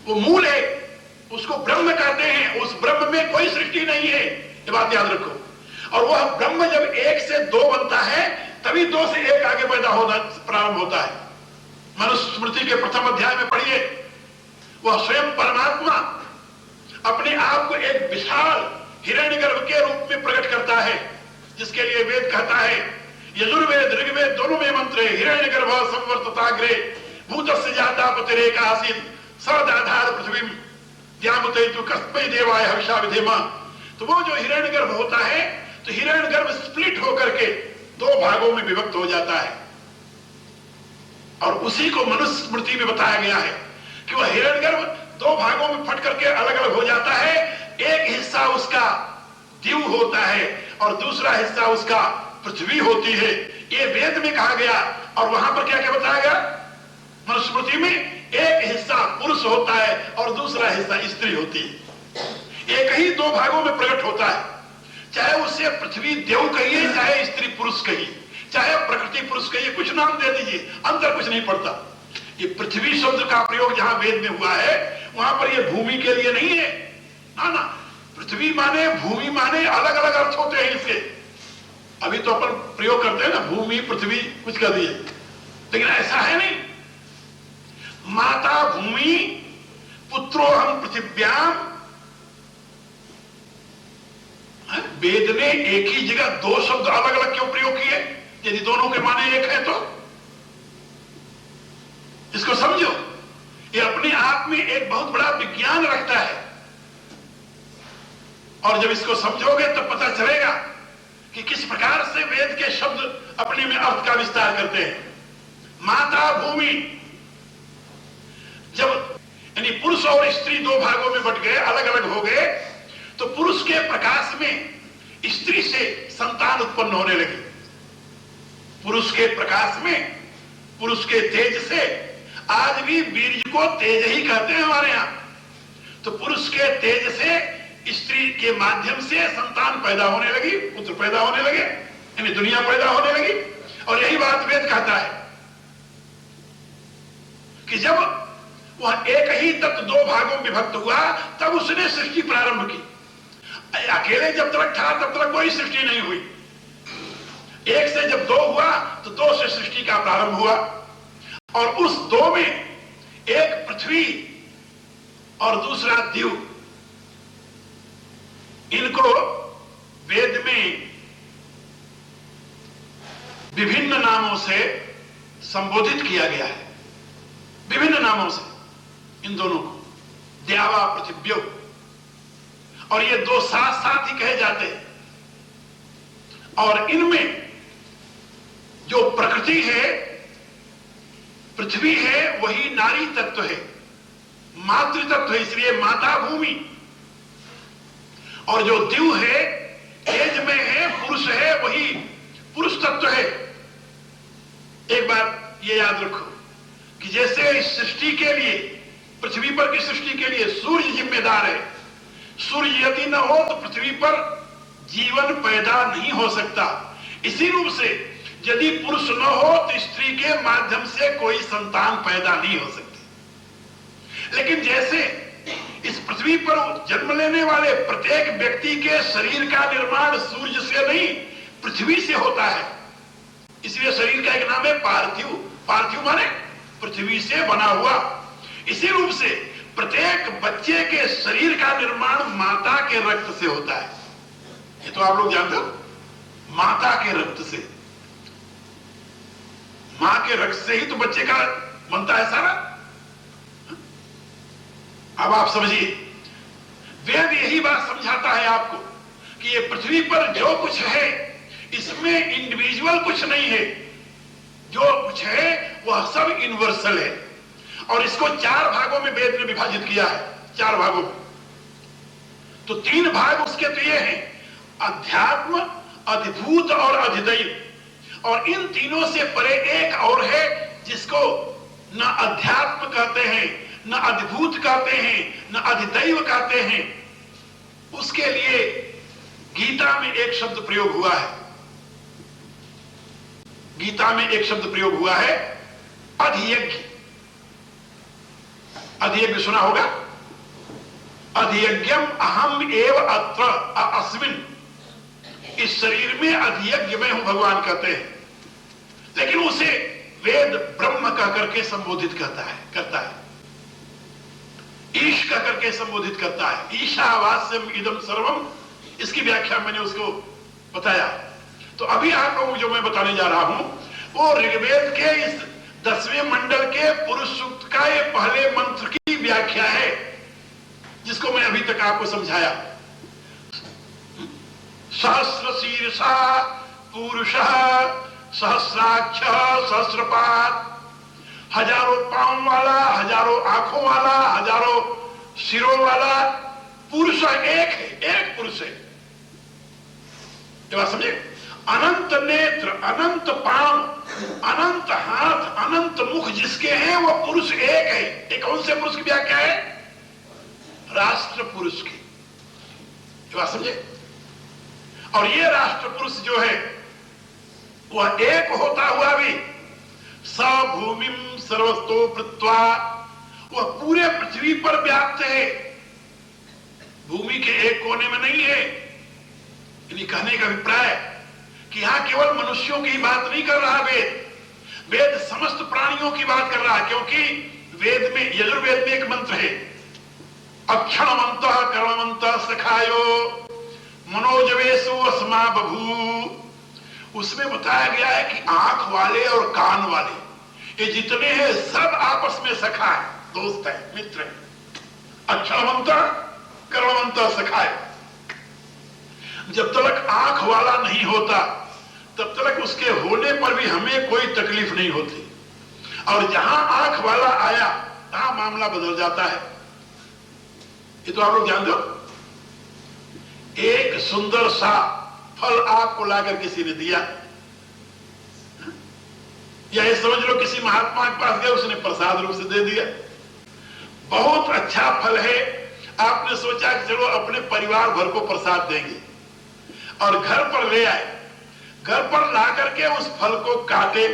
वो मूल है, उसको ब्रह्म कहते हैं। उस ब्रह्म में कोई सृष्टि नहीं है, ये बात याद रखो। और वह ब्रह्म जब एक से दो बनता है तभी दो से एक आगे पैदा होना प्रारंभ होता है। मनुस्मृति के प्रथम अध्याय में पढ़िए, वह स्वयं परमात्मा अपने आप को एक विशाल हिरण्यगर्भ के रूप में प्रकट करता है, जिसके लिए वेद कहता है, यजुर्वेद ऋग्वेद दोनों में मंत्र है, हिरण्यगर्भ संवर्तताग्रे भूतस्य जाता पतिरेक आसीत् सदाधार पृथ्वी द्यामुतयतु कस्मै देवाय हविषा विधेमा। तो वो जो हिरण्यगर्भ होता है, तो हिरण्यगर्भ स्प्लिट होकर के दो भागों में विभक्त हो जाता है। और उसी को मनुस्मृति में बताया गया है कि वह हिरण्यगर्भ दो भागों में फट करके अलग अलग हो जाता है। एक हिस्सा उसका दिव होता है और दूसरा हिस्सा उसका पृथ्वी होती है, ये वेद में कहा गया। और वहां पर क्या क्या बताया गया मनुस्मृति में? एक हिस्सा पुरुष होता है और दूसरा हिस्सा स्त्री होती है। एक ही दो भागों में प्रकट होता है, चाहे उसे पृथ्वी देव कहिए, चाहे स्त्री पुरुष कहिए, चाहे प्रकृति पुरुष कहिए, कुछ नाम दे दीजिए, अंतर कुछ नहीं पड़ता। ये पृथ्वी शब्द का प्रयोग जहां वेद में हुआ है वहां पर ये भूमि के लिए नहीं है, ना। पृथ्वी माने भूमि माने अलग अलग अर्थ होते हैं इसके। अभी तो अपन प्रयोग करते हैं ना, भूमि पृथ्वी कुछ कर दिए, लेकिन ऐसा है नहीं। माता भूमि पुत्रो हम पृथिव्याम। वेद ने एक ही जगह दो शब्द अलग अलग क्यों प्रयोग किए, यदि दोनों के माने एक है तो? इसको समझो, ये अपने आप में एक बहुत बड़ा विज्ञान रखता है। और जब इसको समझोगे तब पता चलेगा कि किस प्रकार से वेद के शब्द अपने में अर्थ का विस्तार करते हैं। माता भूमि, जब यानी पुरुष और स्त्री दो भागों में बट गए, अलग अलग हो गए, तो पुरुष के प्रकाश में स्त्री से संतान उत्पन्न होने लगी। पुरुष के प्रकाश में, पुरुष के तेज से, आज भी बीर्ज को तेज ही कहते हैं हमारे यहां, तो पुरुष के तेज से स्त्री के माध्यम से संतान पैदा होने लगी, पुत्र पैदा होने लगे, यानी दुनिया पैदा होने लगी। और यही बात वेद कहता है कि जब वह एक ही तत्व दो भागों में विभक्त हुआ तब उसने सृष्टि प्रारंभ की। अकेले जब तक था तब तक कोई सृष्टि नहीं हुई। एक से जब दो हुआ तो दो से सृष्टि का प्रारंभ हुआ। और उस दो में एक पृथ्वी और दूसरा दिव, इनको वेद में विभिन्न नामों से संबोधित किया गया है, विभिन्न नामों से इन दोनों को, द्यावा पृथिव्यो। और ये दो साथ साथ ही कहे जाते हैं। और इनमें जो प्रकृति है पृथ्वी है वही नारी तत्व है, मातृ तत्व है, इसलिए माता भूमि। और जो दिव है, तेज में है, पुरुष है, वही पुरुष तत्व है। एक बात ये याद रखो कि जैसे इस सृष्टि के लिए, पृथ्वी पर की सृष्टि के लिए सूर्य जिम्मेदार है। सूर्य यदि न हो तो पृथ्वी पर जीवन पैदा नहीं हो सकता। इसी रूप से यदि पुरुष न हो तो स्त्री के माध्यम से कोई संतान पैदा नहीं हो सकती। लेकिन जैसे इस पृथ्वी पर जन्म लेने वाले प्रत्येक व्यक्ति के शरीर का निर्माण सूर्य से नहीं पृथ्वी से होता है, इसलिए शरीर का एक नाम है पार्थिव। पार्थिव माने पृथ्वी से बना हुआ। इसी रूप से प्रत्येक बच्चे के शरीर का निर्माण माता के रक्त से होता है। ये तो आप लोग जानते हो, माता के रक्त से। मां के रक्त से ही तो बच्चे का बनता है सारा। अब आप समझिए, वेद यही बात समझाता है आपको कि ये पृथ्वी पर जो कुछ है इसमें इंडिविजुअल कुछ नहीं है, जो कुछ है वह सब यूनिवर्सल है। और इसको 4 भागों में वेद ने विभाजित किया है, 4 भागों में। तो 3 भाग उसके तो ये हैं, अध्यात्म, अधिभूत और अधिदैव। और इन तीनों से परे एक और है जिसको न अध्यात्म कहते हैं, न अधिभूत कहते हैं, न अधिदैव कहते हैं। उसके लिए गीता में एक शब्द प्रयोग हुआ है। गीता में एक शब्द प्रयोग हुआ है, अधियज्ञ। अधियज्ञ सुना होगा। अधियज्ञम अहम एव अत्र अस्मिन्। इस शरीर में अधियज्ञ मैं हूं, भगवान कहते हैं। लेकिन उसे वेद ब्रह्म कह करके संबोधित करता है। ईश कह करके संबोधित करता है। ईशावास्यम इदम सर्वम, इसकी व्याख्या मैंने उसको बताया। तो अभी आप लोगों को जो मैं बताने जा रहा हूं वो ऋग्वेद के इस 10वें मंडल के पुरुष सूक्त का ये पहले मंत्र की व्याख्या है, जिसको मैं अभी तक आपको समझाया। सहस्र शीर्षा पुरुषः सहस्राक्ष सहस्रपाद। हजारों पांव वाला, हजारों आंखों वाला, हजारों सिरों वाला पुरुष एक है, एक पुरुष है। ये बात समझे? अनंत नेत्र, अनंत पांव, अनंत हाथ, अनंत मुख जिसके हैं वो पुरुष एक है। एक कौन से पुरुष की व्याख्या है? राष्ट्र पुरुष की। ये बात समझे? और ये राष्ट्र पुरुष जो है वह एक होता हुआ भी स भूमिम सर्वतो कृत्वा, वह पूरे पृथ्वी पर व्याप्त है, भूमि के एक कोने में नहीं है। यानी कहने का अभिप्राय कि यहां केवल मनुष्यों की बात नहीं कर रहा वेद समस्त प्राणियों की बात कर रहा है। क्योंकि वेद में, यजुर्वेद में एक मंत्र है, अक्षणमंतः कर्मवन्तः सखायो मनोजवेशु अस्मा बभू। उसमें बताया गया है कि आंख वाले और कान वाले ये जितने हैं सब आपस में सखा है, दोस्त है, मित्र है। अक्षणवन्तः कर्मवन्तः सखाय। जब तक आंख वाला नहीं होता तब तक उसके होने पर भी हमें कोई तकलीफ नहीं होती, और जहां आंख वाला आया तहां मामला बदल जाता है। ये तो आप लोग जानते हो। एक सुंदर सा फल आपको लाकर किसी ने दिया, या ये समझ लो किसी महात्मा के पास गए, उसने प्रसाद रूप से दे दिया। बहुत अच्छा फल है, आपने सोचा कि चलो अपने परिवार भर को प्रसाद देंगे, और घर पर ले आए। घर पर ला करके उस फल को काटे।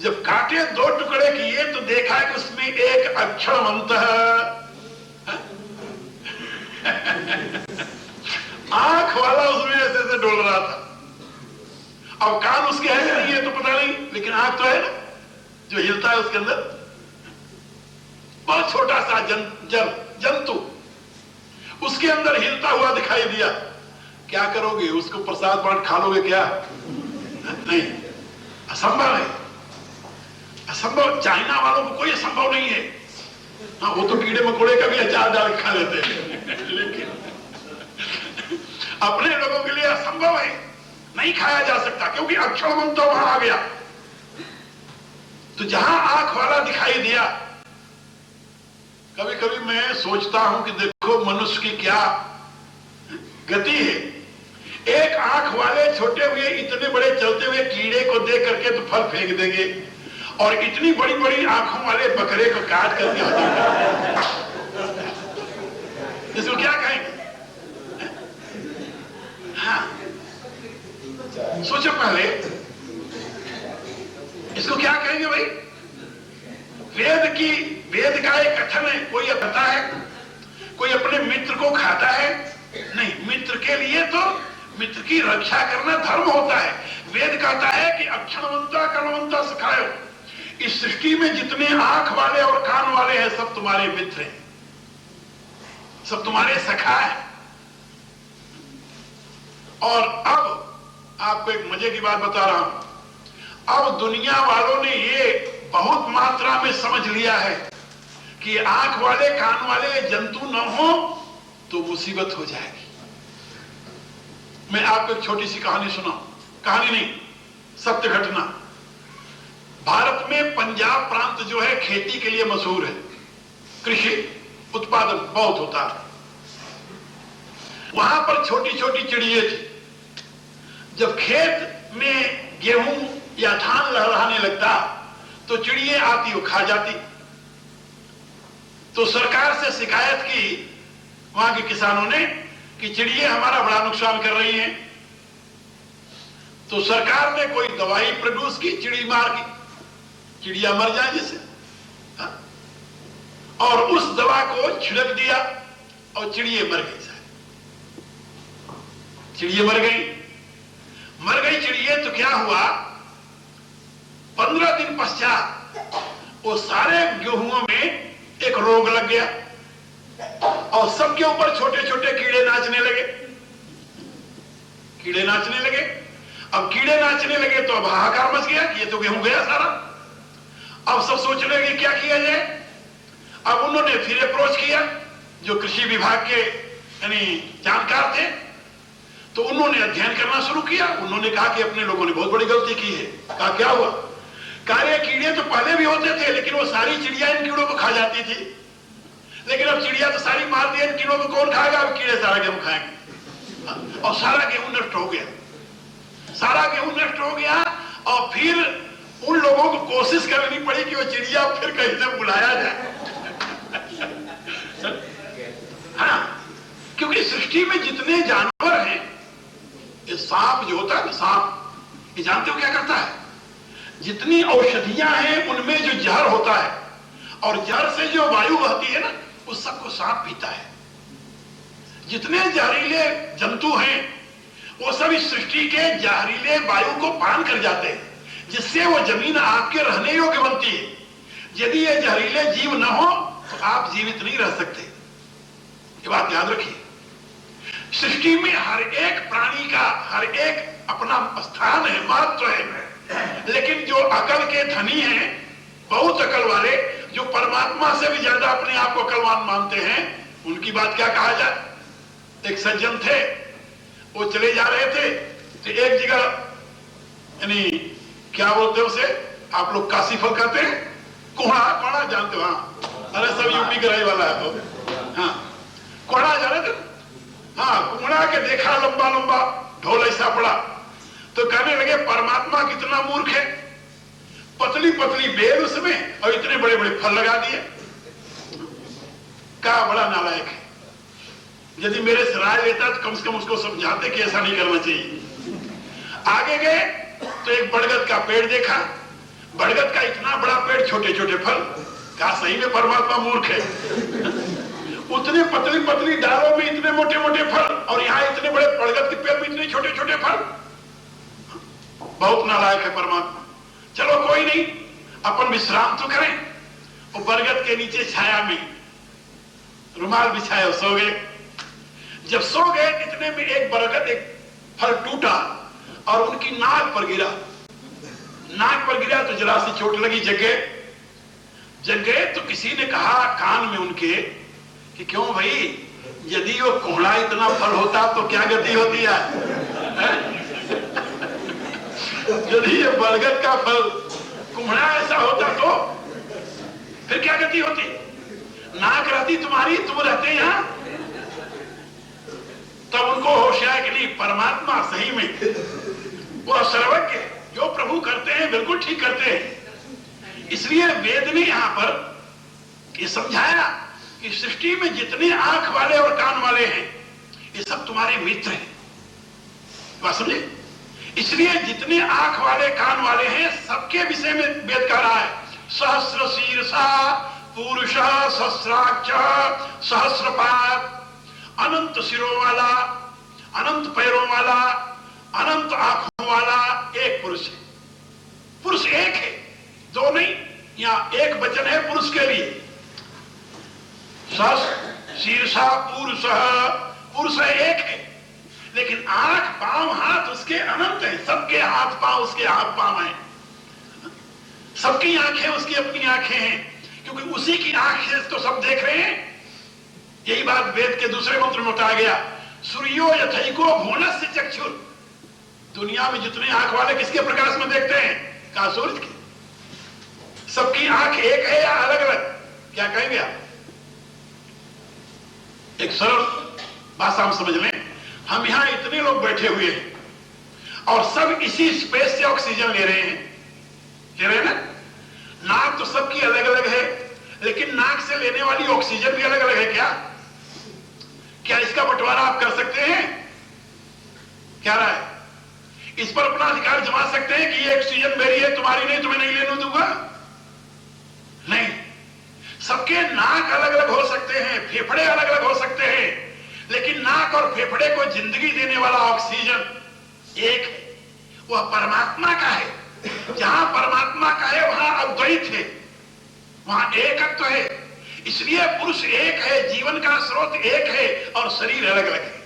जब काटे 2 टुकड़े किए तो देखा कि उसमें एक अक्षणवन्तः आंख वाला उसमें ऐसे डोल रहा था। अब कान उसके है नहीं है तो पता नहीं, लेकिन आंख तो है ना, जो हिलता है उसके अंदर। बहुत छोटा सा जंतु उसके अंदर हिलता हुआ दिखाई दिया। क्या करोगे? उसको प्रसाद बांट खा लोगे क्या? नहीं, असंभव है, असंभव। चाइना वालों को कोई असंभव नहीं है। हाँ, वो तो कीड़े मकोड़े का भी अचार डाल खा लेते हैं, लेकिन अपने लोगों के लिए असंभव है, नहीं खाया जा सकता, क्योंकि अक्षणवंत वहां आ गया। तो जहां आंख वाला दिखाई दिया, कभी कभी मैं सोचता हूं कि देखो मनुष्य की क्या गति है। एक आंख वाले छोटे हुए इतने बड़े चलते हुए कीड़े को देख करके तो फल फेंक देंगे, और इतनी बड़ी बड़ी आंखों वाले बकरे को काट करके इसको क्या कहेंगे? हाँ, सोचो पहले, इसको क्या कहेंगे भाई? वेद का एक कथन है, कोई कहता है कोई अपने मित्र को खाता है, नहीं, मित्र के लिए तो मित्र की रक्षा करना धर्म होता है। वेद कहता है कि अक्षणवंता कर्णवंता सिखायो, इस सृष्टि में जितने आंख वाले और कान वाले हैं सब तुम्हारे मित्र हैं, सब तुम्हारे सखा है। और अब आपको एक मजे की बात बता रहा हूं, अब दुनिया वालों ने ये बहुत मात्रा में समझ लिया है कि आंख वाले कान वाले जंतु न हो तो मुसीबत हो जाएगी। मैं आपको एक छोटी सी कहानी सुनाऊं, कहानी नहीं, सत्य घटना। भारत में पंजाब प्रांत जो है खेती के लिए मशहूर है, कृषि उत्पादन बहुत होता है। वहां पर छोटी छोटी चिड़िए थी। जब खेत में गेहूं या धान लहराने लगता तो चिड़िए आती वो खा जाती। तो सरकार से शिकायत की वहां के किसानों ने कि चिड़िए हमारा बड़ा नुकसान कर रही हैं। तो सरकार ने कोई दवाई प्रोड्यूस की, चिड़ी मार की, चिड़िया मर जाए जैसे, और उस दवा को छिड़क दिया और चिड़िए मर गई। चिड़िए मर गई चिड़िए। तो क्या हुआ, 15 दिन पश्चात वो सारे गेहूं में एक रोग लग गया और सबके ऊपर छोटे छोटे कीड़े नाचने लगे। अब कीड़े नाचने लगे तो अब हाहाकार मच गया कि ये तो गेहूं गया सारा। अब सब सोच रहे कि क्या किया जाए। अब उन्होंने फिर अप्रोच किया जो कृषि विभाग के यानी जानकार थे, तो उन्होंने अध्ययन करना शुरू किया। उन्होंने कहा कि अपने लोगों ने बहुत बड़ी गलती की है। कहा क्या हुआ? कार्य कीड़े तो पहले भी होते थे, लेकिन वो सारी चिड़िया इन कीड़ों को खा जाती थी। लेकिन अब चिड़िया तो सारी मार दी, इन कीड़ों को कौन खाएगा? अब कीड़े सारा गेहूं खाएंगे और सारा गेहूं नष्ट हो गया। और फिर उन लोगों को कोशिश करनी पड़ी कि वो चिड़िया फिर कहीं से बुलाया जाए। हाँ, क्योंकि सृष्टि में जितने जानवर हैं, ये सांप जो होता है ना, सांप, ये जानते हो क्या करता है? जितनी औषधियां हैं उनमें जो जहर होता है और जहर से जो वायु बहती है ना, उस सबको सांप पीता है। जितने जहरीले जंतु हैं वो सब इस सृष्टि के जहरीले वायु को पान कर जाते हैं, जिससे वो जमीन आपके रहने योग्य बनती है। यदि ये जहरीले जीव न हो तो आप जीवित नहीं रह सकते। ये बात याद रखिए। सृष्टि में हर एक प्राणी का हर एक अपना स्थान है, महत्व है। लेकिन जो अकल के धनी हैं, बहुत अकल वाले, जो परमात्मा से भी ज्यादा अपने आप को अकलवान मानते हैं, उनकी बात क्या कहा जाए। एक सज्जन थे, वो चले जा रहे थे तो एक जगह, यानी क्या बोलते हैं उसे, आप लोग काशी फल कहते हैं, कोहड़ा जानते हो? हाँ, अरे सब यूपी का रहने वाला है। तो हाँ, कोहड़ा जा रहे थे। हाँ, कुमड़ा के देखा लंबा लंबा ढोल ऐसा पड़ा तो कहने लगे परमात्मा कितना मूर्ख है, पतली पतली बेल उसमें और इतने बड़े बड़े फल लगा दिए। का बड़ा नालायक है। यदि मेरे से राय लेता तो कम से कम उसको समझाते कि ऐसा नहीं करना चाहिए। आगे गए तो एक बड़गद का पेड़ देखा, बड़गद का इतना बड़ा पेड़, छोटे छोटे फल। कहा सही में परमात्मा मूर्ख है। उतने पतली पतली डालों में इतने मोटे मोटे फल और यहाँ इतने बड़े बड़गद के पेड़ में इतने छोटे छोटे फल। बहुत नालायक है परमात्मा। चलो कोई नहीं, अपन विश्राम तो करें। वो बरगद के नीचे छाया में रुमाल बिछाया, सो गए। जब सो गए इतने में एक बरगद, एक फल टूटा और उनकी नाक पर गिरा। नाक पर गिरा तो जरा सी चोट लगी, जग गए। तो किसी ने कहा कान में उनके कि क्यों भाई, यदि वो कोहड़ा इतना फल होता तो क्या गति होती है? यदि ये बरगद का फल कुम्हड़ा ऐसा होता तो फिर क्या गति होती? नाक रहती तुम्हारी, तुम रहते यहां। तब उनको होश आया कि नहीं, परमात्मा सही में वो सर्वज्ञ, जो प्रभु करते हैं बिल्कुल ठीक करते हैं। इसलिए वेद ने यहां पर ये समझाया कि सृष्टि में जितने आंख वाले और कान वाले हैं ये सब तुम्हारे मित्र हैं। बात समझे? इसलिए जितने आंख वाले कान वाले हैं सबके विषय में वेद कह रहा है। सहस्र शीर्षा पुरुष सहस्राक्ष सहस्रपाद, अनंत सिरों वाला, अनंत पैरों वाला, अनंत आंखों वाला एक पुरुष है। पुरुष एक है, दो नहीं। यहां एक वचन है पुरुष के लिए। सहस्र शीर्षा पुरुष, पुरुष एक है, लेकिन आंख पांव हाथ उसके अनंत है। सबके हाथ पांव उसके हाथ पांव हैं, सबकी आंखें उसकी अपनी आंखें हैं, क्योंकि उसी की आंख से तो सब देख रहे हैं। यही बात वेद के दूसरे मंत्र में बताया गया। सूर्यो यथैको भुवनस्य चक्षुर। दुनिया में जितने आंख वाले किसके प्रकाश में देखते हैं? कहा सूरज के। सबकी आंख एक है या अलग अलग? क्या कहेंगे आप? एक सरल भाषा में समझ लें, हम यहां इतने लोग बैठे हुए हैं और सब इसी स्पेस से ऑक्सीजन ले रहे हैं, ले रहे हैं ना? नाक तो सबकी अलग अलग है, लेकिन नाक से लेने वाली ऑक्सीजन भी अलग अलग है। क्या इसका बंटवारा आप कर सकते हैं? क्या रहा है? इस पर अपना अधिकार जमा सकते हैं कि ये ऑक्सीजन मेरी है, तुम्हारी नहीं, तुम्हें नहीं लेने दूंगा? नहीं। सबके नाक अलग अलग हो सकते हैं, फेफड़े अलग अलग हो सकते हैं, लेकिन नाक और फेफड़े को जिंदगी देने वाला ऑक्सीजन एक है, वह परमात्मा का है। जहां परमात्मा का है वहां अद्वैत है, वहां एकत्व है। इसलिए पुरुष एक है, जीवन का स्रोत एक है और शरीर अलग अलग है।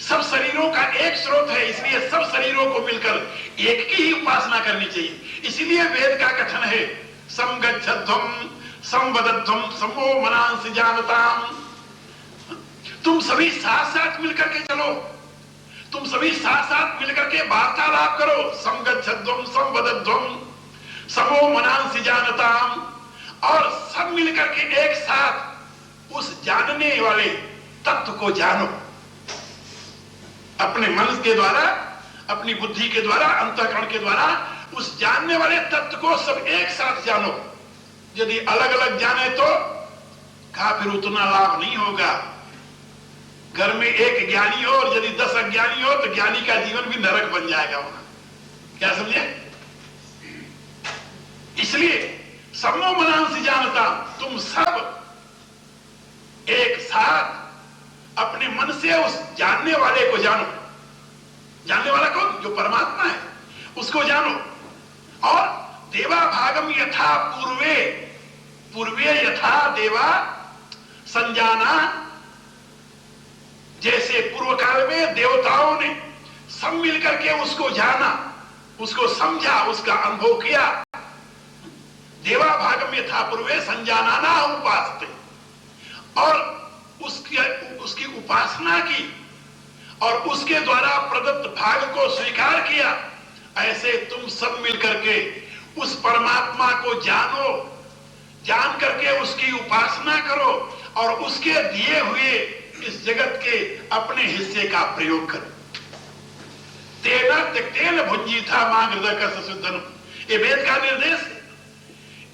सब शरीरों का एक स्रोत है, इसलिए सब शरीरों को मिलकर एक की ही उपासना करनी चाहिए। इसलिए वेद का कथन है समगच्छध्वम संवदध्वम समो मनांसि जानताम। तुम सभी साथ साथ मिलकर के चलो, तुम सभी साथ साथ मिलकर के वार्तालाप करो। समगच्छध्वम संवदध्वम समो मनांसि जानताम। और सब मिलकर के एक साथ उस जानने वाले तत्व को जानो, अपने मन के द्वारा, अपनी बुद्धि के द्वारा, अंतःकरण के द्वारा उस जानने वाले तत्व को सब एक साथ जानो। यदि अलग अलग जाने तो कहा फिर उतना लाभ नहीं होगा। घर में एक ज्ञानी हो और यदि 10 अज्ञानी हो तो ज्ञानी का जीवन भी नरक बन जाएगा वहां। क्या समझे? इसलिए समो मनांसि जानता, तुम सब एक साथ अपने मन से उस जानने वाले को जानो। जानने वाला कौन? जो परमात्मा है, उसको जानो। और देवा भागम यथा पूर्वे, पूर्वे यथा देवा संजाना, जैसे पूर्व काल में देवताओं ने सब मिलकर के उसको जाना, उसको समझा, उसका अनुभव किया। देवा भागम यथा पूर्वे संजानाना उपासते, और उसकी उपासना की और उसके द्वारा प्रदत्त भाग को स्वीकार किया। ऐसे तुम सब मिलकर के उस परमात्मा को जानो, जान करके उसकी उपासना करो और उसके दिए हुए इस जगत के अपने हिस्से का प्रयोग करो। तेना तेन भुंजी था मां हृदय का सुधन, ये वेद का निर्देश है।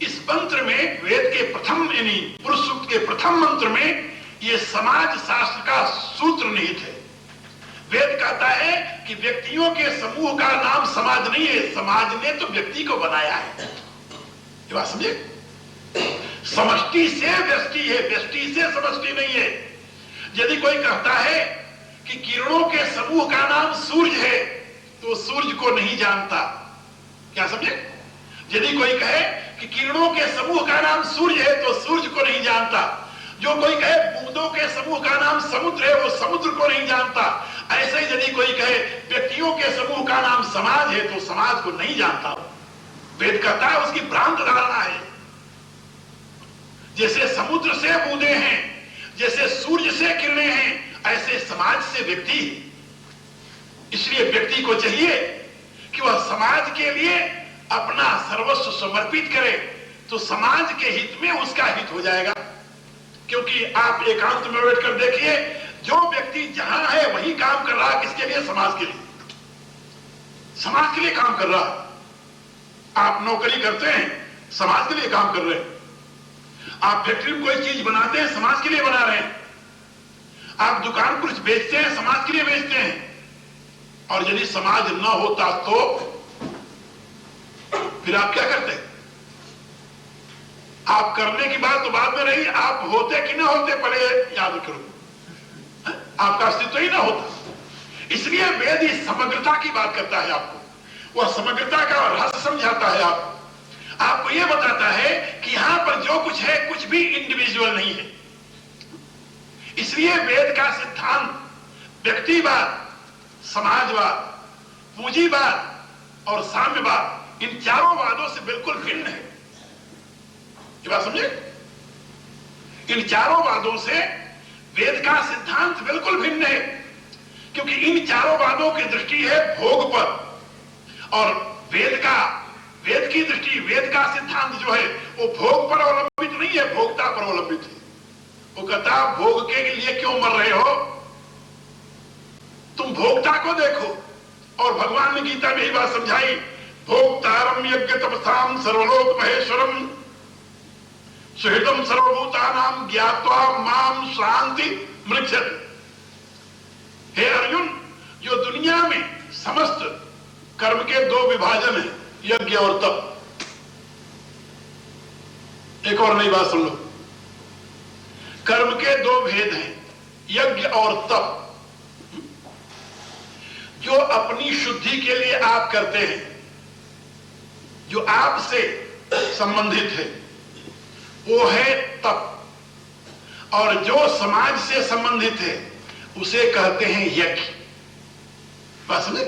इस मंत्र में, वेद के प्रथम यानी पुरुष सूक्त के प्रथम मंत्र में, ये समाज शास्त्र का सूत्र निहित है। वेद कहता है कि व्यक्तियों के समूह का नाम समाज नहीं है, समाज ने तो व्यक्ति को बनाया है। ये बात समझे? समष्टि से व्यष्टि है, व्यष्टि से समष्टि नहीं है। यदि कोई कहता है कि किरणों के समूह का नाम सूर्य है तो सूर्य को नहीं जानता। क्या समझे? यदि कोई कहे कि किरणों के समूह का नाम सूर्य है तो सूर्य को नहीं जानता। जो कोई कहे बूंदों के समूह का नाम समुद्र है, वो समुद्र को नहीं जानता। ऐसे ही यदि कोई कहे व्यक्तियों के समूह का नाम समाज है तो समाज को नहीं जानता। वेद कहता है उसकी भ्रांत धारणा है। जैसे समुद्र से बूंदे हैं, जैसे सूर्य से किरणें हैं, ऐसे समाज से व्यक्ति है। इसलिए व्यक्ति को चाहिए कि वह समाज के लिए अपना सर्वस्व समर्पित करे तो समाज के हित में उसका हित हो जाएगा। क्योंकि आप एकांत में बैठ कर देखिए, जो व्यक्ति जहां है वही काम कर रहा है, किसके लिए? समाज के लिए। समाज के लिए काम कर रहा है। आप नौकरी करते हैं, समाज के लिए काम कर रहे हैं। आप फैक्ट्री में कोई चीज बनाते हैं, समाज के लिए बना रहे हैं। आप दुकान पर कुछ बेचते हैं, समाज के लिए बेचते हैं। और यदि समाज न होता तो फिर आप क्या करते? आप करने की बात तो बाद में रही, आप होते कि ना होते पहले याद करो। आपका अस्तित्व ही ना होता। इसलिए वेद इस समग्रता की बात करता है आपको, वह समग्रता का रहस्य समझाता है आपको यह बताता है कि यहां पर जो कुछ है कुछ भी इंडिविजुअल नहीं है। इसलिए वेद का सिद्धांत व्यक्तिवाद, समाजवाद, पूंजीवाद और साम्यवाद, इन चारों वादों से बिल्कुल भिन्न है। ये बात समझे? इन चारों वादों से वेद का सिद्धांत बिल्कुल भिन्न है, क्योंकि इन चारों वादों की दृष्टि है भोग पर, और वेद की दृष्टि, वेद का सिद्धांत जो है वो भोग पर अवलंबित नहीं है, भोक्ता पर अवलंबित है। वो कहता भोग के लिए क्यों मर रहे हो, तुम भोक्ता को देखो। और भगवान ने गीता में यही बात समझाई, भोक्तारम यज्ञ तपसाम सर्वलोक महेश्वरम सुहृदम सर्वभूतानाम ज्ञात्वा माम शांति मृक्षति। हे अर्जुन, जो दुनिया में समस्त कर्म के दो विभाजन है, यज्ञ और तप। एक और नई बात सुन लो, कर्म के दो भेद हैं, यज्ञ और तप। जो अपनी शुद्धि के लिए आप करते हैं, जो आपसे संबंधित है, वो है तप। और जो समाज से संबंधित है उसे कहते हैं यज्ञ। बस में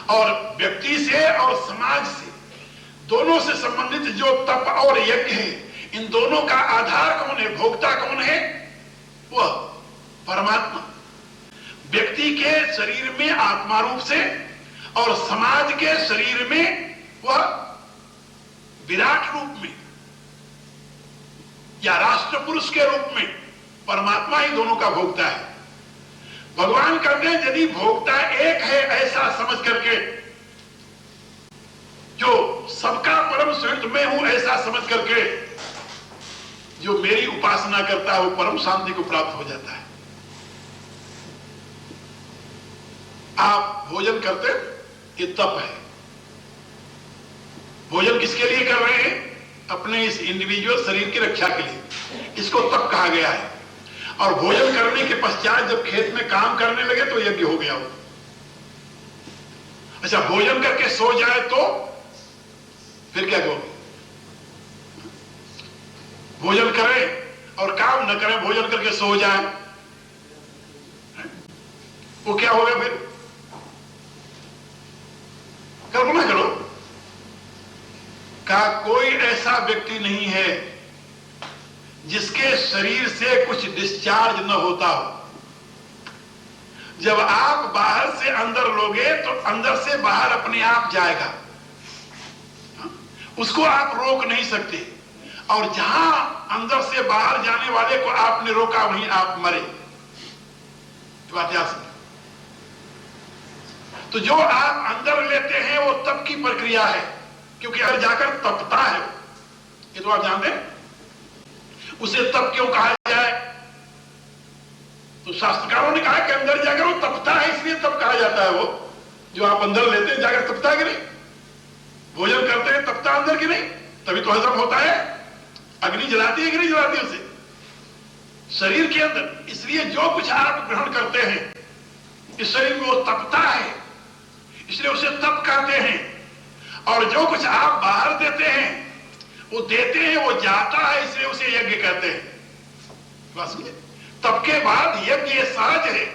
और व्यक्ति से और समाज से, दोनों से संबंधित जो तप और यज्ञ है, इन दोनों का आधार कौन है, भोक्ता कौन है? वह परमात्मा। व्यक्ति के शरीर में आत्मा रूप से और समाज के शरीर में वह विराट रूप में या राष्ट्र पुरुष के रूप में परमात्मा ही दोनों का भोक्ता है। भगवान कहते हैं यदि भोक्ता एक है ऐसा समझ करके, जो सबका परम सुहृद मैं हूं ऐसा समझ करके जो मेरी उपासना करता है वो परम शांति को प्राप्त हो जाता है। आप भोजन करते, ये तप है। भोजन किसके लिए कर रहे हैं? अपने इस इंडिविजुअल शरीर की रक्षा के लिए। इसको तप कहा गया है। और भोजन करने के पश्चात जब खेत में काम करने लगे तो यज्ञ हो गया वो। अच्छा, भोजन करके सो जाए तो फिर क्या करोगे? भोजन करें और काम न करें, भोजन करके सो जाए, वो क्या होगा फिर? कल्पना करो, का कोई ऐसा व्यक्ति नहीं है जिसके शरीर से कुछ डिस्चार्ज न होता हो। जब आप बाहर से अंदर लोगे तो अंदर से बाहर अपने आप जाएगा, उसको आप रोक नहीं सकते। और जहां अंदर से बाहर जाने वाले को आपने रोका वहीं आप मरे। बात याद समझो। तो जो आप अंदर लेते हैं वो तप की प्रक्रिया है, क्योंकि अंदर जाकर तपता है। ये तो आप जानते हैं। उसे तप क्यों कहा जाए? तो शास्त्रकारों ने कहा कि अंदर जाकर वो तपता है, इसलिए तप कहा जाता है। वो जो आप अंदर लेते हैं जाकर तपता है कि नहीं? भोजन करते हैं तपता अंदर की नहीं? तभी तो हजम होता है। अग्नि जलाती है कि नहीं जलाती उसे शरीर के अंदर। इसलिए जो कुछ आप ग्रहण करते हैं इस शरीर में वो तपता है, इसलिए उसे तप कहते हैं। और जो कुछ आप बाहर देते हैं वो देते हैं, वो जाता है, इसलिए उसे यज्ञ कहते हैं। बस तप के बाद यज्ञ ये सहज है।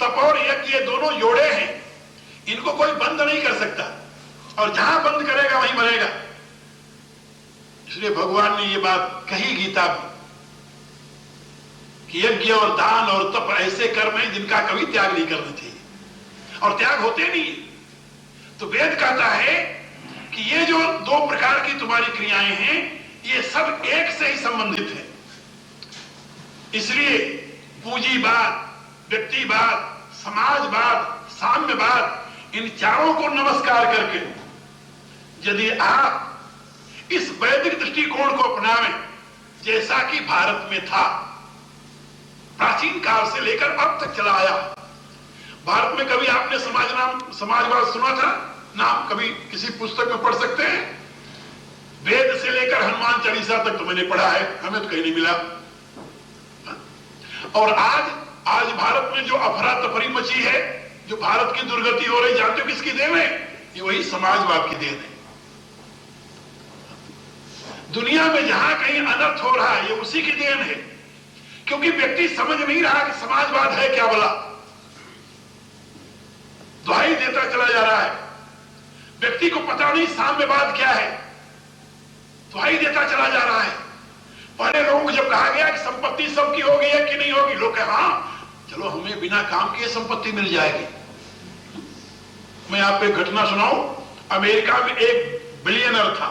तप और यज्ञ ये दोनों जोड़े हैं, इनको कोई बंद नहीं कर सकता। और जहां बंद करेगा वहीं मरेगा। इसलिए भगवान ने ये बात कही गीता में कि यज्ञ और दान और तप ऐसे कर्म हैं जिनका कभी त्याग नहीं करना चाहिए, और त्याग होते नहीं। तो वेद कहता है कि ये जो दो प्रकार की तुम्हारी क्रियाएं हैं ये सब एक से ही संबंधित है। इसलिए पूंजीवाद, व्यक्तिवाद, समाजवाद, साम्यवाद, इन चारों को नमस्कार करके यदि आप इस वैदिक दृष्टिकोण को अपनावें, जैसा कि भारत में था, प्राचीन काल से लेकर अब तक चला आया। भारत में कभी आपने समाजवाद सुना था? नाम कभी किसी पुस्तक में पढ़ सकते हैं? वेद से लेकर हनुमान चालीसा तक तो मैंने पढ़ा है, हमें तो कहीं नहीं मिला। और आज भारत में जो अफरा तफरी मची है, जो भारत की दुर्गति हो रही, जानते हो किसकी देन है? ये वही समाजवाद की देन है। दुनिया में जहां कहीं अनर्थ हो रहा है ये उसी की देन है, क्योंकि व्यक्ति समझ नहीं रहा कि समाजवाद है क्या भला, दुहाई देता चला जा रहा है। व्यक्ति को पता नहीं साम्यवाद क्या है, दुहाई देता चला जा रहा है। पहले लोगों को जब कहा गया कि संपत्ति सबकी होगी है कि नहीं होगी, लोग कहे हाँ चलो हमें बिना काम किए संपत्ति मिल जाएगी। मैं आपको एक घटना सुनाऊं। अमेरिका में एक बिलियनर था,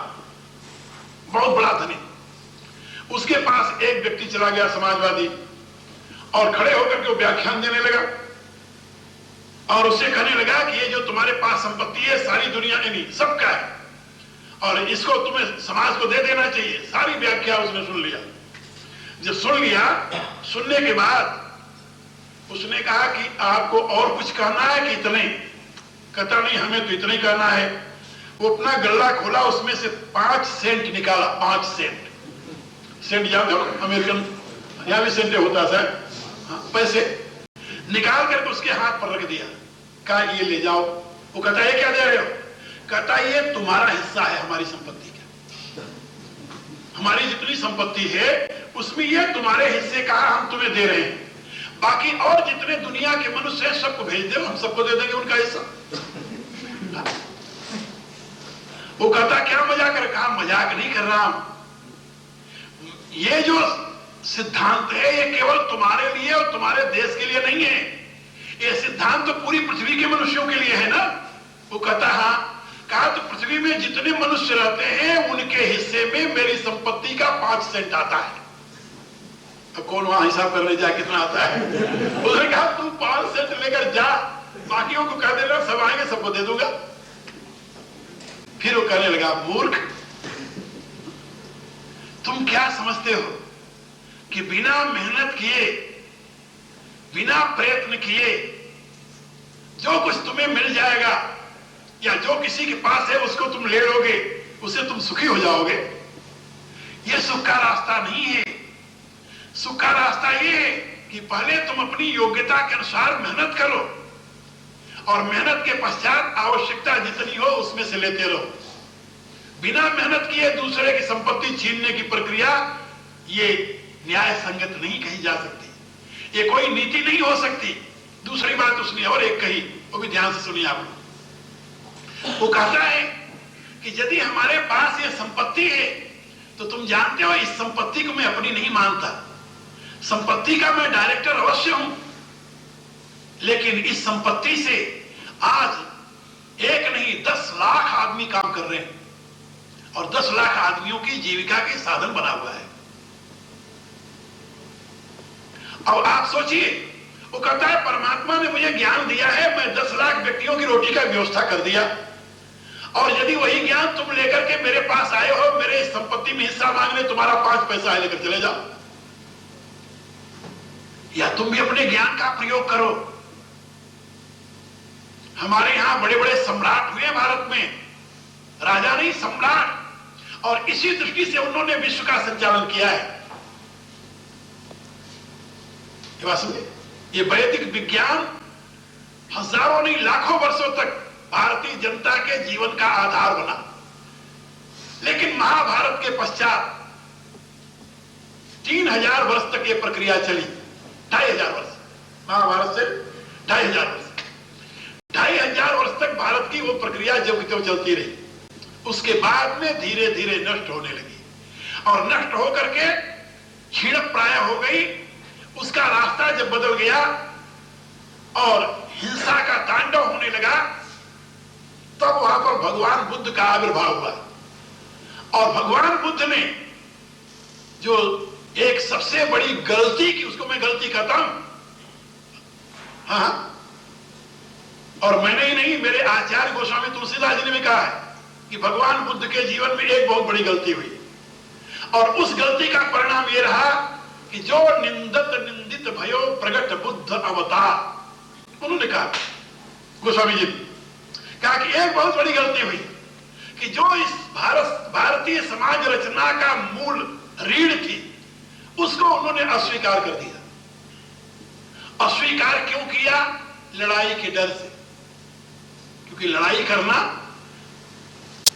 बहुत बड़ा धनी। उसके पास एक व्यक्ति चला गया समाजवादी, और खड़े होकर के वो व्याख्यान देने लगा और उससे कहने लगा कि ये जो तुम्हारे पास संपत्ति है सारी दुनिया नहीं सबका है और इसको तुम्हें समाज को दे देना चाहिए। सारी व्याख्या उसने सुन लिया। जब सुन लिया, सुनने के बाद उसने कहा कि आपको और कुछ कहना है कि इतने? कहता नहीं, हमें तो इतने कहना है। वो अपना गल्ला खोला, उसमें से 5 सेंट निकाला। 5 सेंट, सेंट जानते हो अमेरिकन, यहां भी सेंट होता है पैसे। निकाल करके उसके हाथ पर रख दिया, कहा ये ले जाओ। वो कहता है क्या दे रहे हो? कहता ये तुम्हारा हिस्सा है हमारी संपत्ति का, हमारी जितनी संपत्ति है उसमें ये तुम्हारे हिस्से का हम तुम्हें दे रहे हैं, बाकी और जितने दुनिया के मनुष्य हैं सबको भेज दो, हम सबको दे देंगे उनका हिस्सा। वो कहता क्या मजाक कर? कहा मजाक नहीं कर रहा हूं, ये जो सिद्धांत है ये केवल तुम्हारे लिए और तुम्हारे देश के लिए नहीं है, ये सिद्धांत तो पूरी पृथ्वी के मनुष्यों के लिए है ना। वो कहता हाँ। कहा तो पृथ्वी में जितने मनुष्य रहते हैं उनके हिस्से में मेरी संपत्ति का 5 सेंट आता है। अब कौन वहां हिसाब करने जाए कितना आता है? उसने कहा तुम 5 सेंट लेकर जा, बाकियों को कह देना सब आएंगे सबको दे दूंगा। फिर वो कहने लगा मूर्ख, तुम क्या समझते हो कि बिना मेहनत किए, बिना प्रयत्न किए जो कुछ तुम्हें मिल जाएगा या जो किसी के पास है उसको तुम ले लोगे, उससे तुम सुखी हो जाओगे? यह सुख का रास्ता नहीं है। सुख का रास्ता यह है कि पहले तुम अपनी योग्यता के अनुसार मेहनत करो और मेहनत के पश्चात आवश्यकता जितनी हो उसमें से लेते रहो। बिना मेहनत किए दूसरे की संपत्ति छीनने की प्रक्रिया ये न्याय संगत नहीं कही जा सकती, ये कोई नीति नहीं हो सकती। दूसरी बात उसने और एक कही, वो भी ध्यान से सुनिए आप। वो कहता है कि यदि हमारे पास ये संपत्ति है तो तुम जानते हो इस संपत्ति को मैं अपनी नहीं मानता, संपत्ति का मैं डायरेक्टर अवश्य हूं, लेकिन इस संपत्ति से आज 1 नहीं 10 लाख आदमी काम कर रहे हैं और 10 लाख आदमियों की जीविका के साधन बना हुआ है। अब आप सोचिए, वो कहता है परमात्मा ने मुझे ज्ञान दिया है, मैं 10 लाख व्यक्तियों की रोटी का व्यवस्था कर दिया, और यदि वही ज्ञान तुम लेकर के मेरे पास आए हो, मेरे संपत्ति में हिस्सा मांगने, तुम्हारा 5 पैसा है लेकर चले जाओ, या तुम भी अपने ज्ञान का प्रयोग करो। हमारे यहां बड़े बड़े सम्राट हुए भारत में, राजा नहीं सम्राट, और इसी दृष्टि से उन्होंने विश्व का संचालन किया है। ये बात समझे? ये वैदिक विज्ञान हजारों नहीं लाखों वर्षों तक भारतीय जनता के जीवन का आधार बना, लेकिन महाभारत के पश्चात 3000 वर्ष तक ये प्रक्रिया चली। 2500 वर्ष, महाभारत से 2500 वर्ष, 2500 वर्ष तक भारत की वो प्रक्रिया जब क्यों चलती रही। उसके बाद में धीरे धीरे नष्ट होने लगी और नष्ट होकर के क्षीण प्राय हो गई। उसका रास्ता जब बदल गया और हिंसा का तांडव होने लगा, तब वहां पर भगवान बुद्ध का आविर्भाव हुआ। और भगवान बुद्ध ने जो एक सबसे बड़ी गलती की, उसको मैं गलती कहता हूं, हाँ, और मैंने ही नहीं, मेरे आचार्य गोस्वामी तुलसीदास जी ने भी कहा है कि भगवान बुद्ध के जीवन में एक बहुत बड़ी गलती हुई, और उस गलती का परिणाम यह रहा कि जो निंदित भयो प्रगट बुद्ध अवतार, उन्होंने कहा, गोस्वामी जी कहा कि एक बहुत बड़ी गलती हुई कि जो इस भारतीय समाज रचना का मूल रीढ़ थी, उसको उन्होंने अस्वीकार कर दिया। अस्वीकार क्यों किया? लड़ाई के डर से, क्योंकि लड़ाई करना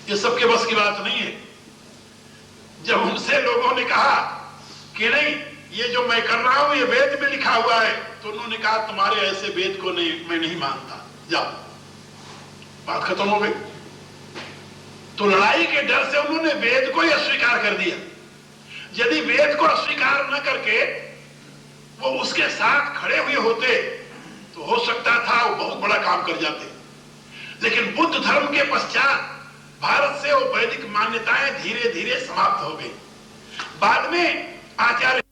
ये सबके बस की बात नहीं है। जब उनसे लोगों ने कहा कि नहीं, ये जो मैं कर रहा हूं ये वेद में लिखा हुआ है, तो उन्होंने कहा तुम्हारे ऐसे वेद को नहीं, मैं नहीं मानता, जाओ, बात खत्म हो गई। तो लड़ाई के डर से उन्होंने वेद को ही अस्वीकार कर दिया। यदि वेद को अस्वीकार न करके वो उसके साथ खड़े हुए होते तो हो सकता था वो बहुत बड़ा काम कर जाते। लेकिन बुद्ध धर्म के पश्चात भारत से वो वैदिक मान्यताएं धीरे धीरे समाप्त हो गई। बाद में आचार्य